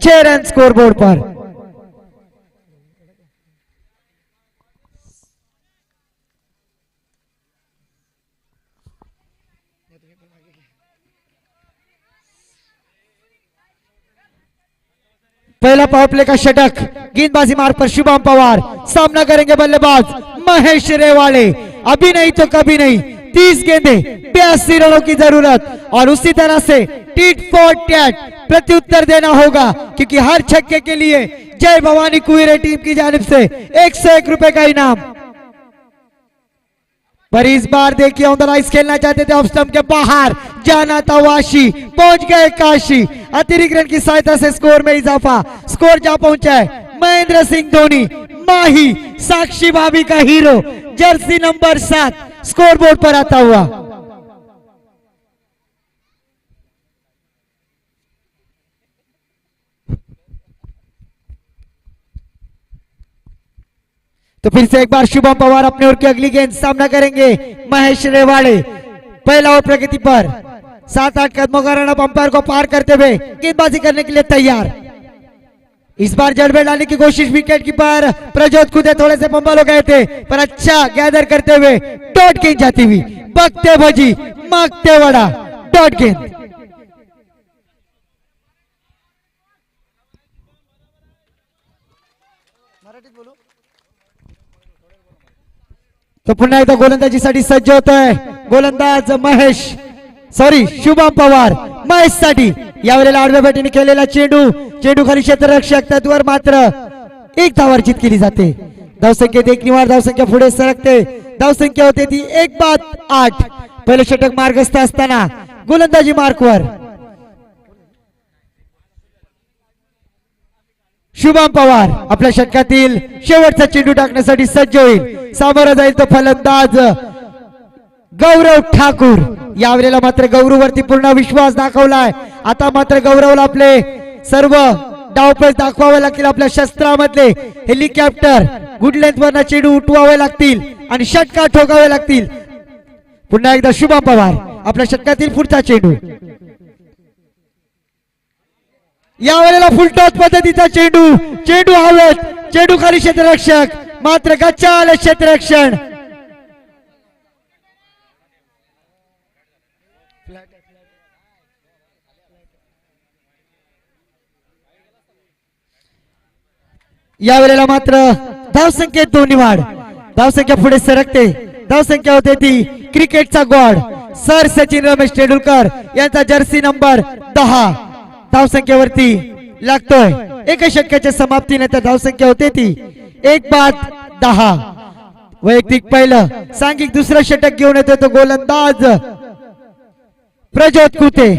छह रन स्कोरबोर्ड पर। पहला पावर प्ले का शतक, गेंदबाजी मार्ग पर शुभम पवार। सामना करेंगे बल्लेबाज महेश रेवाड़े। अभी नहीं तो कभी नहीं, 30 गेंदे 81 रनों की जरूरत और उसी तरह से टीट फॉर टैट प्रत्युत्तर देना होगा, क्योंकि हर छक्के के लिए जय भवानी कुएरे टीम की जानिब से 101 रुपए का इनाम। पर इस बार देखिए ऑन द राइस खेलना चाहते थे, ऑफ स्टंप के बाहर जाना था वाशी, पहुंच गए काशी। अतिरिक्त रन की सहायता से स्कोर में इजाफा। स्कोर जा पहुंचा है महेंद्र सिंह धोनी, माही साक्षी भाभी का हीरो, जर्सी नंबर 7 स्कोरबोर्ड पर आता हुआ। तो फिर से एक बार शुभम पवार अपने ओर की अगली गेंद सामना करेंगे महेश रेवाड़े। पहला ओवर प्रगति पर 7-8 कदमों का रन अंपायर को पार करते हुए गेंदबाजी करने के लिए तैयार। इस बार जड़बे डालने की कोशिश विकेट कीपर प्रज्योत खुदे थोड़े से पंबल हो गए थे, पर अच्छा गैदर करते हुए डॉट गेंद जाती हुई, बगते भजी मांगते वड़ा डॉट गेंद। तो पुन्हा एकदा गोलंदाजीसाठी सज्ज होत आहे गोलंदाज शुभम पवार महेश साठी। यावेळेला आडव्या बॅटीने केलेला चेंडू खाली क्षेत्ररक्षक तत्वर मात्र एक धाव अर्जित केली जाते। धावसंख्येत एक निवार, धावसंख्या पुढे सरकते, धावसंख्या होते ती 1-8। पहिले षटक मार्गस्थ असताना गोलंदाजी मार्कवर शुभम पवार आपल्या षटकातील शेवटचा चेंडू टाकण्यासाठी सज्ज होईल। सामोरा जाईल तो फलंदाज गौरव ठाकूर। यावेळेला मात्र गौरववरती पूर्ण विश्वास दाखवलाय। आता मात्र गौरवला आपले सर्व डावपेच दाखवावे लागतील, आपल्या शस्त्रामधले हेलिकॉप्टर गुड लेंथ वरना चेंडू उठवावे लागतील आणि षटकार ठोकावे लागतील। पुन्हा एकदा शुभम पवार आपल्या षटकातील पुढचा चेंडू। यावेळेला फुलटॉस पद्धतीचा चेंडू हवेत, चेंडू खाली क्षेत्ररक्षक मात्र गच्चाल क्षेत्ररक्षण। यावेळेला मात्र धावसंख्येत 2 निवाड, धावसंख्या पुढे सरकते, धावसंख्या होते ती क्रिकेटचा गॉड सर सचिन रमेश तेंडुलकर यांचा जर्सी नंबर 10 धावसंख्येवरती लागतोय। एका षटकाच्या समाप्तीनंतर धावसंख्या होते ती 1-10। वैयक्तिक पहिलं, सांघिक दुसरं षटक घेऊन येतो तो गोलंदाज प्रज्योत कुते।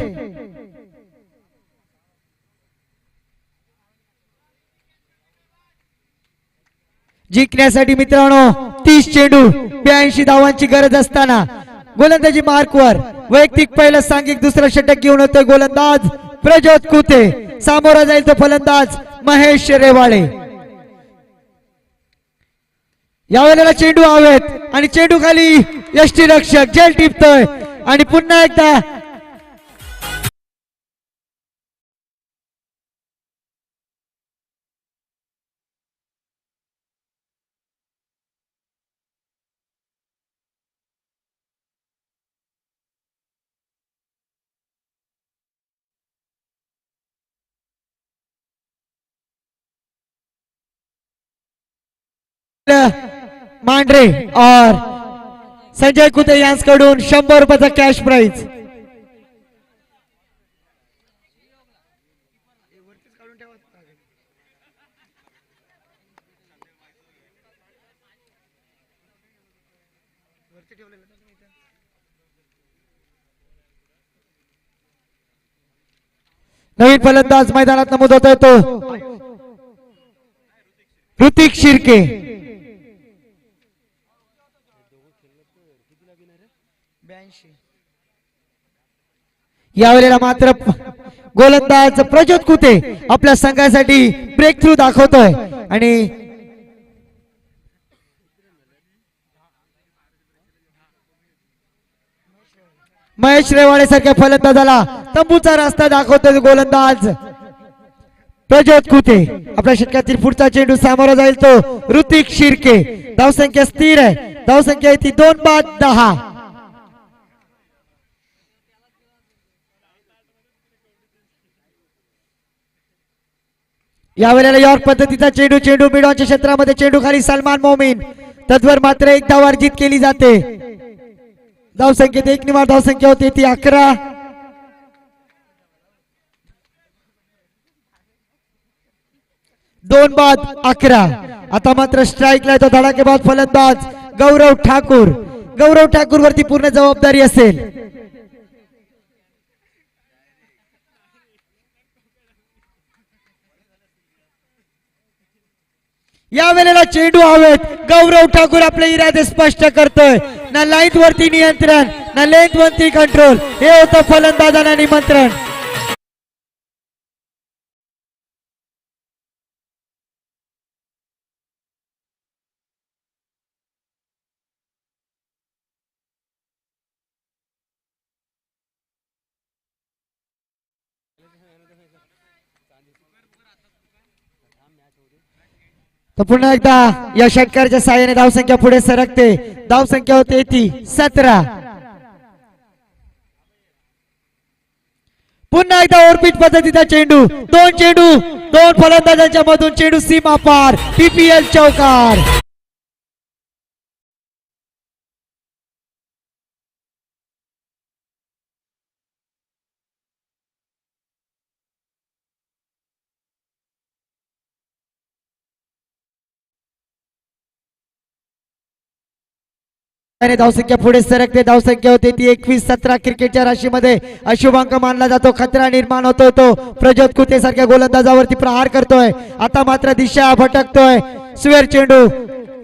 जिंकण्यासाठी मित्रांनो 30 चेंडू 82 धावांची गरज असताना गोलंदाजी मार्कवर वैयक्तिक पहिलं, सांघिक दुसरं षटक घेऊन येतोय गोलंदाज प्रज्योत कुते। सामोरा जाईल तो फलंदाज महेश रेवाळे। यावेळेला चेंडू हवेत आणि चेंडू खाली यष्टीरक्षक जेल टिपतोय आणि पुन्हा एकदा मांढरे और संजय कुते यांच्याकडून 100 रुपयाचा कॅश प्राइज। नवीन फलंदाज मैदानात नमूद होतोय तो ऋतिक शिर्के। यावेळेला मात्र गोलंदाज प्रज्योत कुते आपल्या संघासाठी ब्रेक थ्रू दाखवतोय आणि महेश रेवाळे सारख्या फलंदाजाला तंबूचा रस्ता दाखवतोय गोलंदाज प्रज्योत कुते। आपल्या षटकातील पुढचा चेंडू सामोरा जाईल तो ऋतिक शिर्के। धावसंख्या स्थिर आहे, धावसंख्या ती 2-10। यावेळेला यॉर्क पद्धतीचा चेंडू मिडॉनच्या क्षेत्रामध्ये चेंडू खाली सलमान मोमीन तत्वर मात्र एक धाव अर्जित केली जाते। धावसंख्येत एक निवार धावसंख्या होती ती 11. दोन बाद 11. आता मात्र स्ट्राईकला येतो धडाकेबाज फलंदाज गौरव ठाकूर. गौरव ठाकूर वरती पूर्ण जबाबदारी असेल. या वेळेला चेंडू हवेत. गौरव ठाकूर आपले इरादे स्पष्ट करतोय. ना लाईन वरती नियंत्रण ना लेंथ वरती कंट्रोल. हे होतं फलंदाजांना निमंत्रण. तर पुन्हा एकदा या षटकाराच्या साहाय्याने धावसंख्या पुढे सरकते. धावसंख्या होते ती 17. पुन्हा एकदा ओव्हरपिच पद्धतीचा चेंडू. दोन फलंदाजांच्या मधून चेंडू सीमा पार. पीपीएल चौकार. धावसंख्या पुढे सरकते. धावसंख्या होते ती 21-17. क्रिकेटच्या राशीमध्ये अशुभांक मानला जातो. खतरा निर्माण होतोय तो प्रज्योत कुते सारख्या गोलंदाजावरती प्रहार करतोय. आता मात्र दिशा भटकतोय. स्वेर चेंडू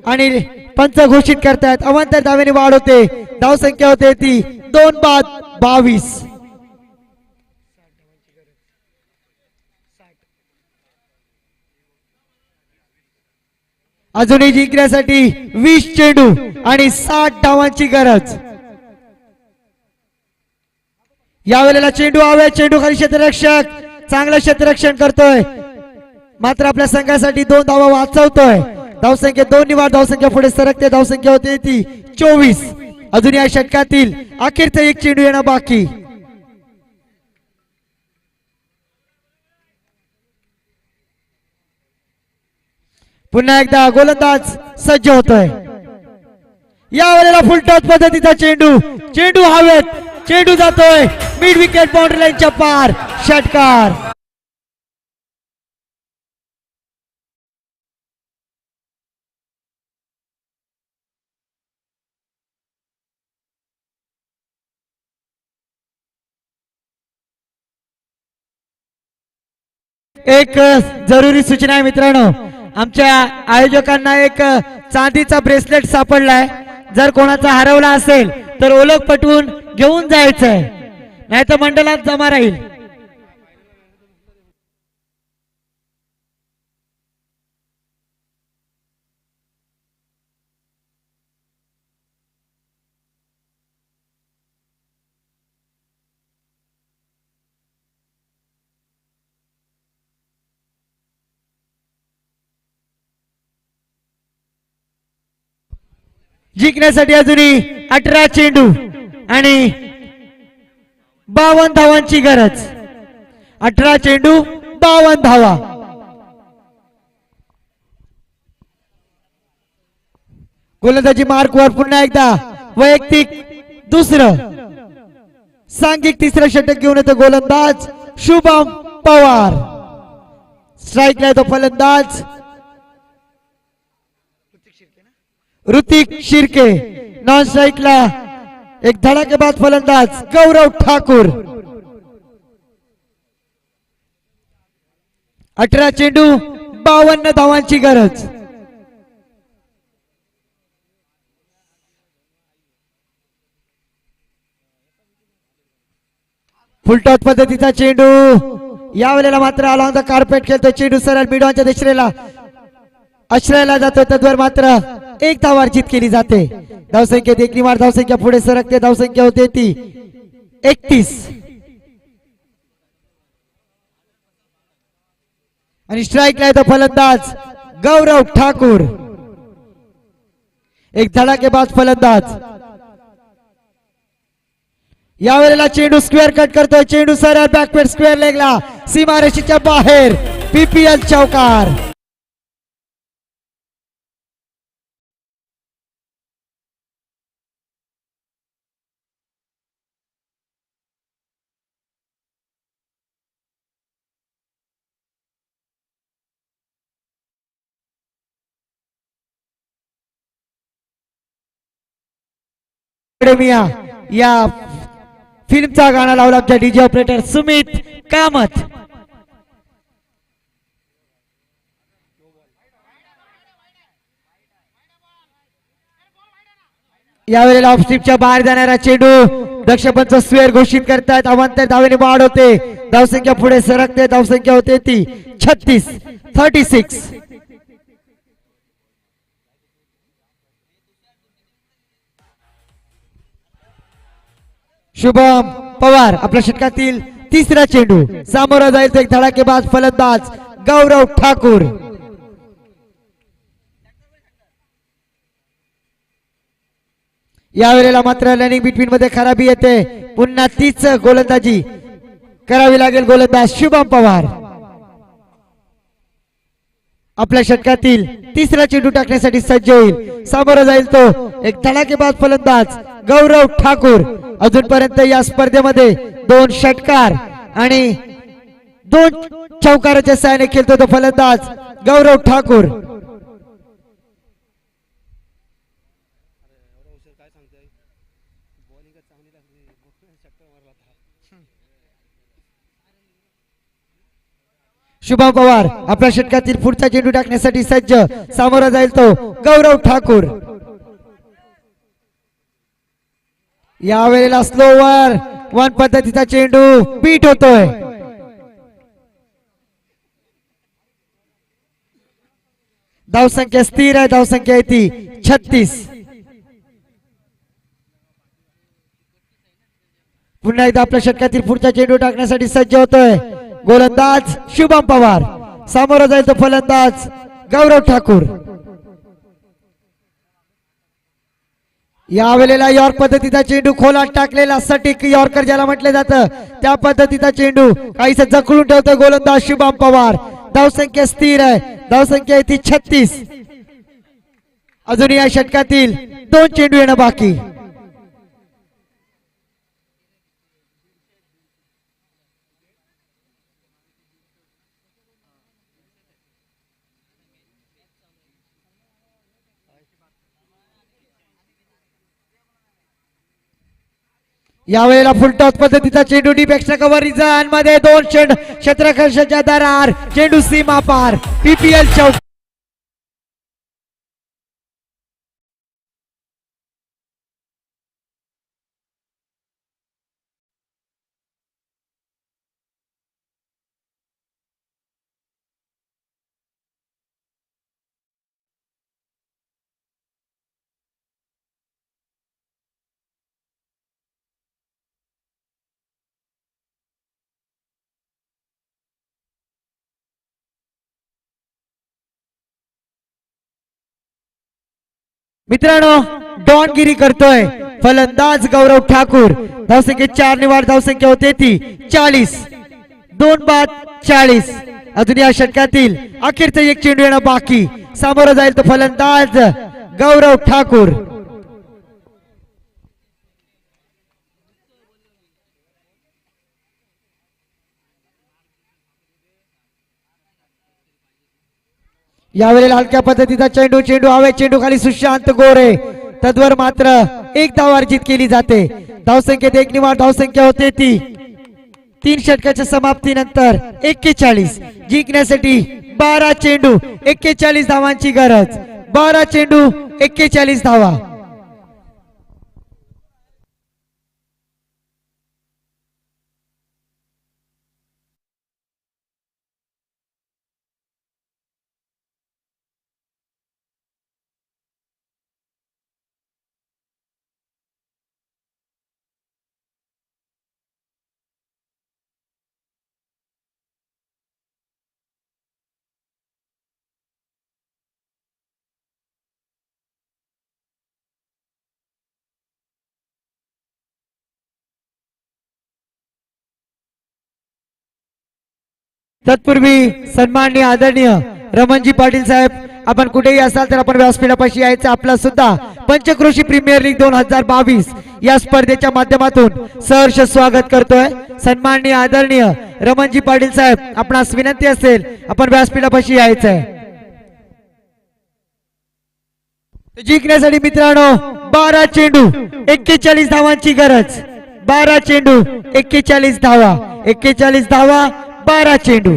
आणि पंच घोषित करतायत. अवांतर धावेने वाढ होते. धावसंख्या होते ती 2 बाद 22. अजूनही जिंकण्यासाठी 20 चेंडू आणि 60 धावांची गरज. यावेळेला चेंडू हवे. चेंडू खाली क्षेत्ररक्षक चांगलं क्षेत्ररक्षण करतोय. मात्र आपल्या संघासाठी 2 धावा वाचवतोय. धावसंख्या 2 निवार धावसंख्या पुढे सरकते. धावसंख्या होते ती 24. अजून या षटकातील अखेरचा एक चेंडू येणं बाकी. पुन्हा एकदा गोलंदाज सज्ज होतोय. या वेळेला फुल टॉस पद्धतीचा चेंडू हवेत. चेंडू जातोय मिड विकेट बाउंड्री लाईनच्या पार. षटकार. एक जरुरी सूचना आहे मित्रांनो. आमच्या आयोजकांना एक चांदीचा ब्रेसलेट सापडलाय. जर कोणाचा हरवला असेल तर ओळख पटवून घेऊन जायचंय, नाहीतर मंडळात जमा राहील. जिंकण्यासाठी अजूनही 18 चेंडू आणि 52 धावांची गरज. 18 चेंडू 52 धावा. गोलंदाजी मार्कवर पुन्हा एकदा वैयक्तिक दुसरं सांघिक तिसरं षटक घेऊन येतो गोलंदाज शुभम पवार. स्ट्राईकला येतो फलंदाज ऋतिक शिर्के. नॉन स्ट्राईकला एक धडाकेबाज फलंदाज गौरव ठाकूर. 18 चेंडू 52 धावांची गरज. फुलटॉस पद्धतीचा चेंडू. यावेळेला मात्र अलॉंग द कार्पेट खेळतो चेंडू. सरळ मिडॉनच्या दिशेला आश्रयाला जातो. तद्वर मात्र एक धाव अर्जित केली जाते. धावसंख्येत एक निवार धावसंख्या पुढे सरकते. धावसंख्या होते ती 31. आणि स्ट्राईकला येतो फलंदाज गौरव ठाकूर. एक धडाकेबाज फलंदाज. यावेळेला चेंडू स्क्वेअर कट करतोय. चेंडू सरळ बॅकवर्ड स्क्वेअर लेगला सीमारेषेच्या बाहेर. पीपीएल चौकार. अकॅडमिया या फिल्मचा गाणं लावला आमच्या डीजे ऑपरेटर सुमित कामत. यावेळेला ऑफस्ट्रीपच्या बाहेर जाणारा चेंडू दक्षपंच स्वेर घोषित करतात. अवांतर धावेने वाढ होते. धावसंख्या पुढे सरकते. धावसंख्या होते ती 36. शुभम पवार आपल्या षटकातील तिसरा चेंडू. सामोरा जाईल तो एक धडाकेबाज फलंदाज गौरव ठाकूर. यावेळेला मात्र रनिंग बिटवीन मध्ये खराबी येते. पुन्हा तीच गोलंदाजी करावी लागेल. गोलंदाज शुभम पवार आपल्या षटकातील तिसरा चेंडू टाकण्यासाठी सज्ज होईल. सामोरा जाईल तो एक धडाकेबाज फलंदाज गौरव ठाकूर. अजूनपर्यंत या स्पर्धेमध्ये 2 षटकार आणि 2 चौकाराच्या साहाय्याने खेळतो तो फलंदाज गौरव ठाकूर. शुभम पवार आपल्या षटकातील पुढचा चेंडू टाकण्यासाठी सज्ज. सामोरा जाईल तो गौरव ठाकूर. यावेळेला स्लोवर 1 पद्धतीचा चेंडू बीट होतोय. धावसंख्या स्थिर आहे. धावसंख्या आहे ती 36. पुन्हा एकदा आपल्या षटकातील पुढचा चेंडू टाकण्यासाठी सज्ज होतोय गोलंदाज शुभम पवार. सामोरा जाईल तो फलंदाज गौरव ठाकूर. यावेळेला यॉर्क पद्धतीचा चेंडू खोलात टाकलेला सटीक यॉर्कर ज्याला म्हटलं जातं त्या पद्धतीचा चेंडू काहीसा जखडून ठेवतोय गोलंदाज शुभम पवार. धावसंख्या स्थिर आहे. धावसंख्या ती 36. अजून या षटकातील 2 चेंडू येणं बाकी. यावेळेला फुलटॉस पद्धतीचा चेंडू डीप एक्स्ट्रा कव्हर रिझन मध्ये 2 क्षेत्ररक्षकाच्या दरार. चेंडू सीमा पार. पीपीएल चौक. मित्रांनो डॉनगिरी करतोय फलंदाज गौरव ठाकूर. धावसंख्या 4 ने वाढ. धावसंख्या होते ती 40. 2 बाद 40. अजून या षटकातील अखेरचा एक चेंडू येणं बाकी. सामोरं जाईल तो फलंदाज गौरव ठाकूर. यावेळेला हलक्या पद्धतीचा चेंडू हवे. चेंडू खाली सुशांत गोरे. तद्वर मात्र 1 धाव अर्जित केली जाते. धावसंख्येत 1 ने वाढ. धावसंख्या होते ती 3 षटकाच्या समाप्तीनंतर 41. जिंकण्यासाठी 12 चेंडू 41 धावांची गरज. 12 चेंडू 41 धावा. तत्पूर्वी सन्माननीय आदरणीय रमणजी पाटील साहेब, आपण कुठेही असाल तर आपण व्यासपीठापाशी यायचं. आपला सुद्धा पंचक्रोशी प्रीमियर लीग 2022 या स्पर्धेच्या माध्यमातून सहर्ष स्वागत करतोय. सन्माननीय आदरणीय रमणजी पाटील साहेब, आपणास विनंती असेल आपण व्यासपीठापाशी यायचंय. जिंकण्यासाठी मित्रांनो 12 चेंडू 41 धावांची गरज. 12 चेंडू 41 धावा. 41 धावा 12 चेंडू.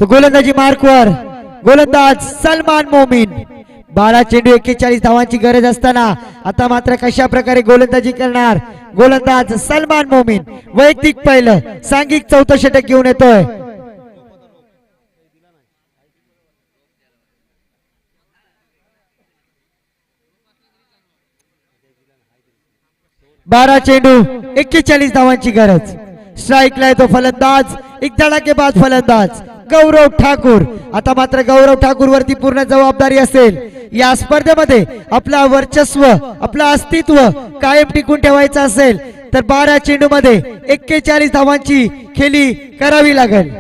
तो गोलंदाजी मार्कवर गोलंदाज सलमान मोमीन. 12 चेंडू 41 धावांची गरज असताना आता मात्र कशा प्रकारे गोलंदाजी करणार गोलंदाज सलमान मोमीन. वैयक्तिक पहिलं सांघिक 4थं षटक घेऊन येतोय. बारा चेंडू 41 धावांची गरज. स्ट्राईकला येतो फलंदाज. एक धडाकेबाज फलंदाज गौरव ठाकूर. आता मात्र गौरव ठाकूर वरती पूर्ण जबाबदारी असेल. या स्पर्धेमध्ये आपला वर्चस्व आपलं अस्तित्व कायम टिकून ठेवायचं असेल तर 12 चेंडू मध्ये 41 धावांची खेळी करावी लागेल.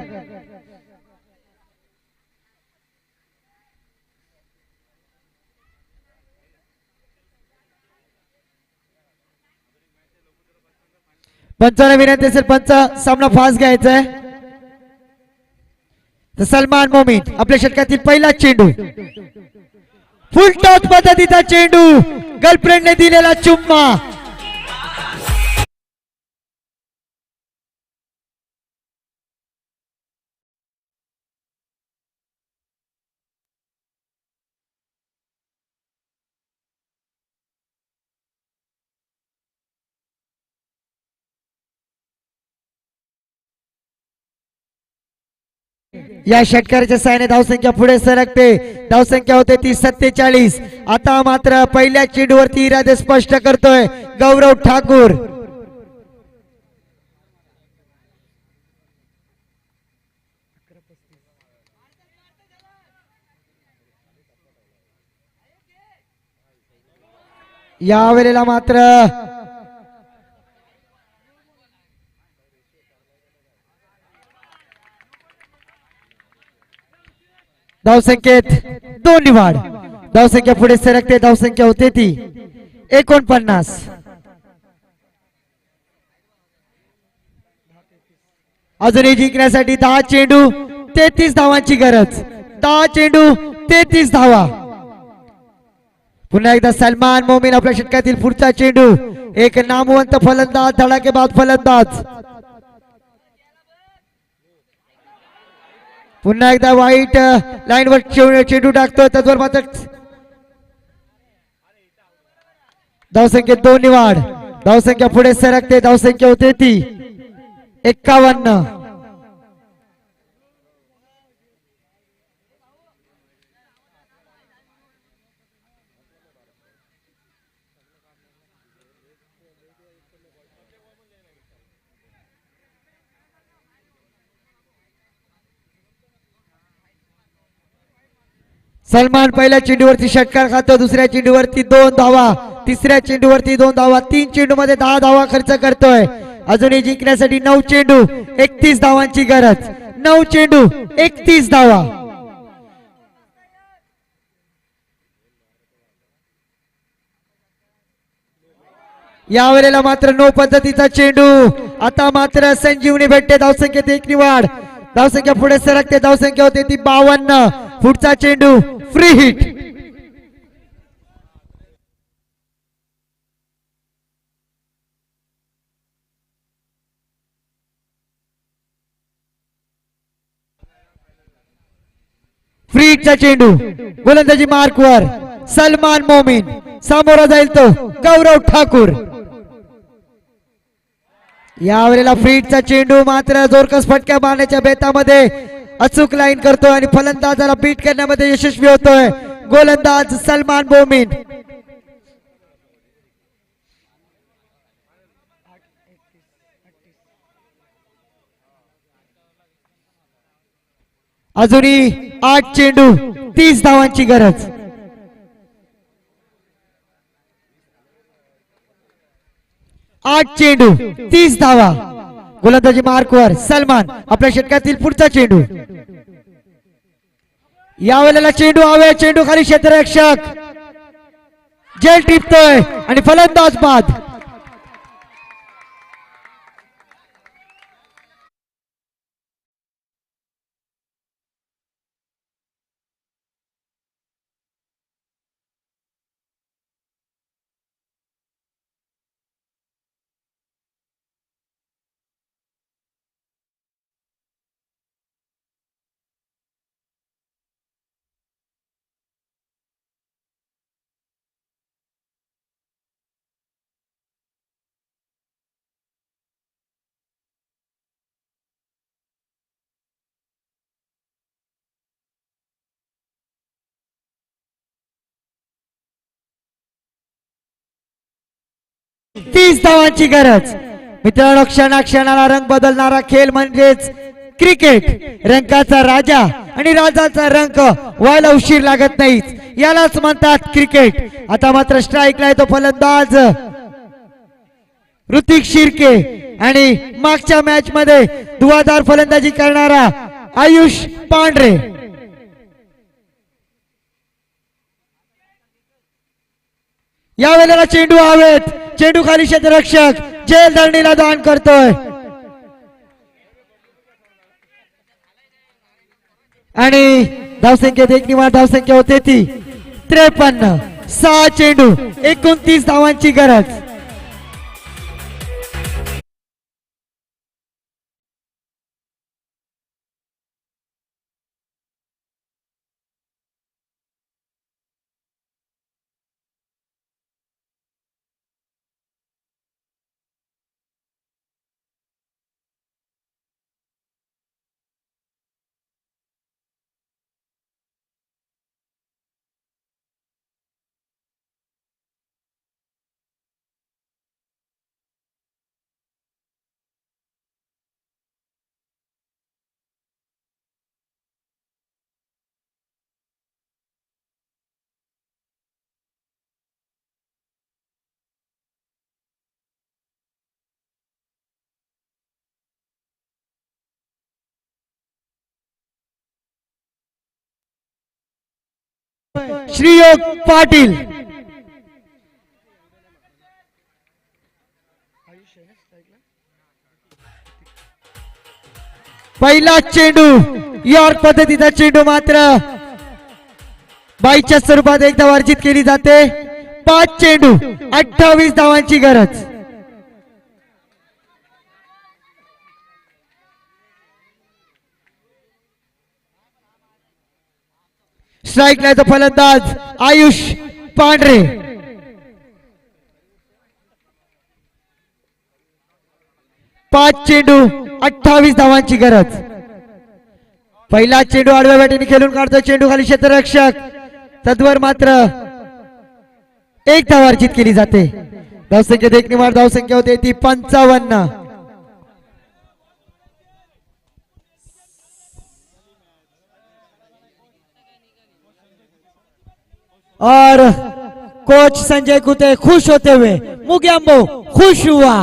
पंचांना विनंती असेल पंच सामना फास्ट घ्यायचा आहे. तर सलमान मोमीन आपल्या षटकातील पहिला चेंडू फुल टॉस पद्धतीचा चेंडू. गर्लफ्रेंडने दिलेला चुम्मा. या षटकाराच्या साहाय्याने धावसंख्या पुढे सरकते. धावसंख्या होते ती 47. आता मात्र पहिल्या चेंडूवरती इरादे स्पष्ट करतोय गौरव ठाकूर. या वेळेला मात्र धावसंख्येत 2 निवाड. धावसंख्या पुढे सरकते. धावसंख्या होते ती 49. अजूनही जिंकण्यासाठी 10 चेंडू 33 धावांची गरज. 10 चेंडू 33 धावा. पुन्हा एकदा सलमान मोमीन आपल्या षटकातील पुढचा चेंडू. एक नामवंत फलंदाज धडाकेबाज फलंदाज. पुन्हा एकदा वाईट लाईनवर चेंडू टाकतो. त्याचवर मात्र धावसंख्येत 2 निवाड. धावसंख्या पुढे सरकते. धावसंख्या होते ती 51. सलमान पहिल्या चेंडूवरती षटकार खातो. दुसऱ्या चेंडूवरती 2 धावा. तिसऱ्या चेंडूवरती 2 धावा. 3 चेंडू मध्ये 10 धावा खर्च करतोय. अजूनही जिंकण्यासाठी 9 चेंडू 31 धावांची गरज. 9 चेंडू 31 धावा. या वेळेला मात्र नो पद्धतीचा चेंडू. आता मात्र संजीवनी भेटते. धावसंख्येत 1 निवाड. धावसंख्या पुढे सरकते. धावसंख्या होते ती 52. पुढचा चेंडू फ्री हिट. फ्री हिटचा चेंडू. गोलंदाजी मार्कवर सलमान मोमीन. सामोरा जाईल तो गौरव ठाकूर. यावेळेला फ्री हिटचा चेंडू मात्र जोरकस फटका मारण्याच्या बेतामध्ये अचूक लाईन करतोय आणि फलंदाजाला बीट करण्यामध्ये यशस्वी होतोय गोलंदाज सलमान मोमीन. अजूनही 8 चेंडू 30 धावांची गरज. 8 चेंडू 30 धावा. गोलंदाजी मार्कवर सलमान. आपल्या षटकातील पुढचा चेंडू. यावेळेला चेंडू हवे. चेंडू खाली क्षेत्ररक्षक जेल टिपतोय आणि फलंदाज बाद. तीस धावांची गरज. मित्रांनो, क्षणाक्षणाला रंग बदलणारा खेळ म्हणजेच क्रिकेट. रंगाचा राजा आणि राजाचा रंग व्हायला उशीर लागत नाही, यालाच म्हणतात क्रिकेट. आता मात्र स्ट्राईकला येतो फलंदाज ऋतिक शिर्के आणि मागच्या मॅच मध्ये धुवाधार फलंदाजी करणारा आयुष पांढरे. या वेळेला चेंडू हवेत. चेंडू खाली क्षेत्ररक्षक जेल धरणीला दान करतोय आणि धावसंख्येत एक निवार धावसंख्या होते ती 53. 6 चेंडू 29 धावांची गरज. श्रीयोग पाटील. आयुष आहे ना स्ट्राईकला. पहिला चेंडू यॉर्क पद्धतीचा चेंडू मात्र बाईच्या स्वरूपात एकदा वर्जित केली जाते. 5 चेंडू 28 धावांची गरज. स्ट्राईकला येतो फलंदाज आयुष पांढरे. पाच चेंडू 28 धावांची गरज. पहिला चेंडू आडव्या बॅटीने खेळून काढतो. चेंडू खाली क्षेत्ररक्षक तद्वर मात्र एक धाव अर्जित केली जाते. धावसंख्येत एक निवार धावसंख्या होते ती 55. और कोच संजय कुते खुश होते हुए मुग्यांबो खुश हुआ.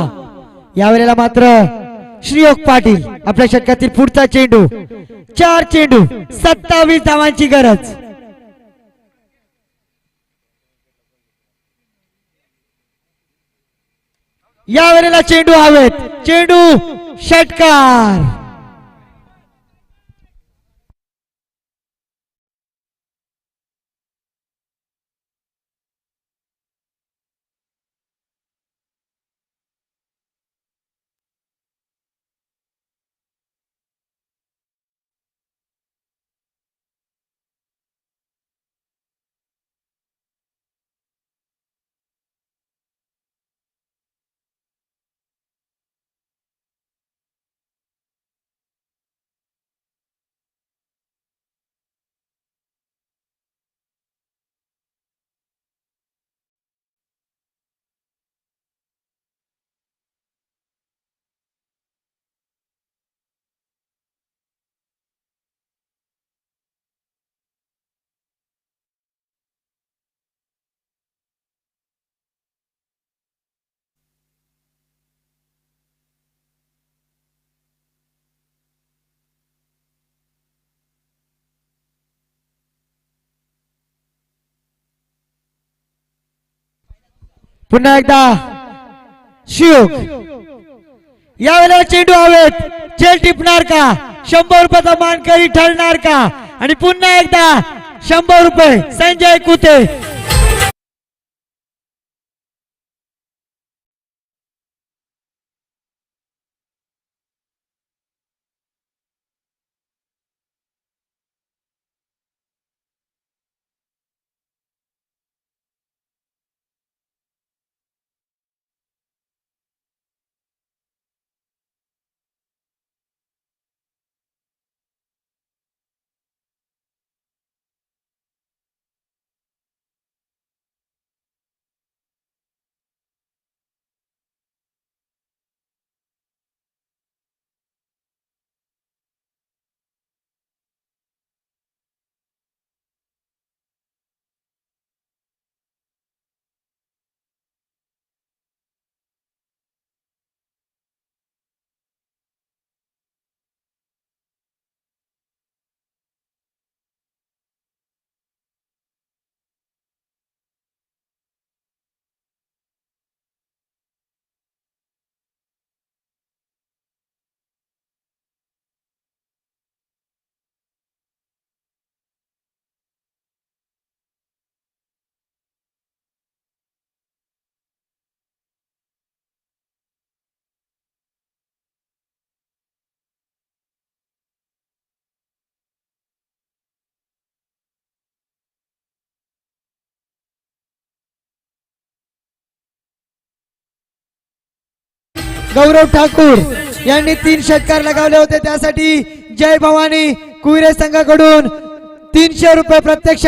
यावेळेला मात्र श्रीयोग पाटील. आपल्या षटकातील पुढचा चेंडू. 4 चेंडू 27 धावांची गरज. यावेळेला चेंडू हवेत. चेंडू षटकार. पुन्हा एकदा शिव यावेळेला चेंडू हवेत चेल टिपणार का 100 रुपयाचा मानकरी ठरणार का आणि पुन्हा एकदा 100 रुपये संजय कुते गौरव ठाकूर यांनी 3 षटकार लगावले होते त्यासाठी जय भवानी कुहिरे संघाकडून 300 रुपये प्रत्यक्ष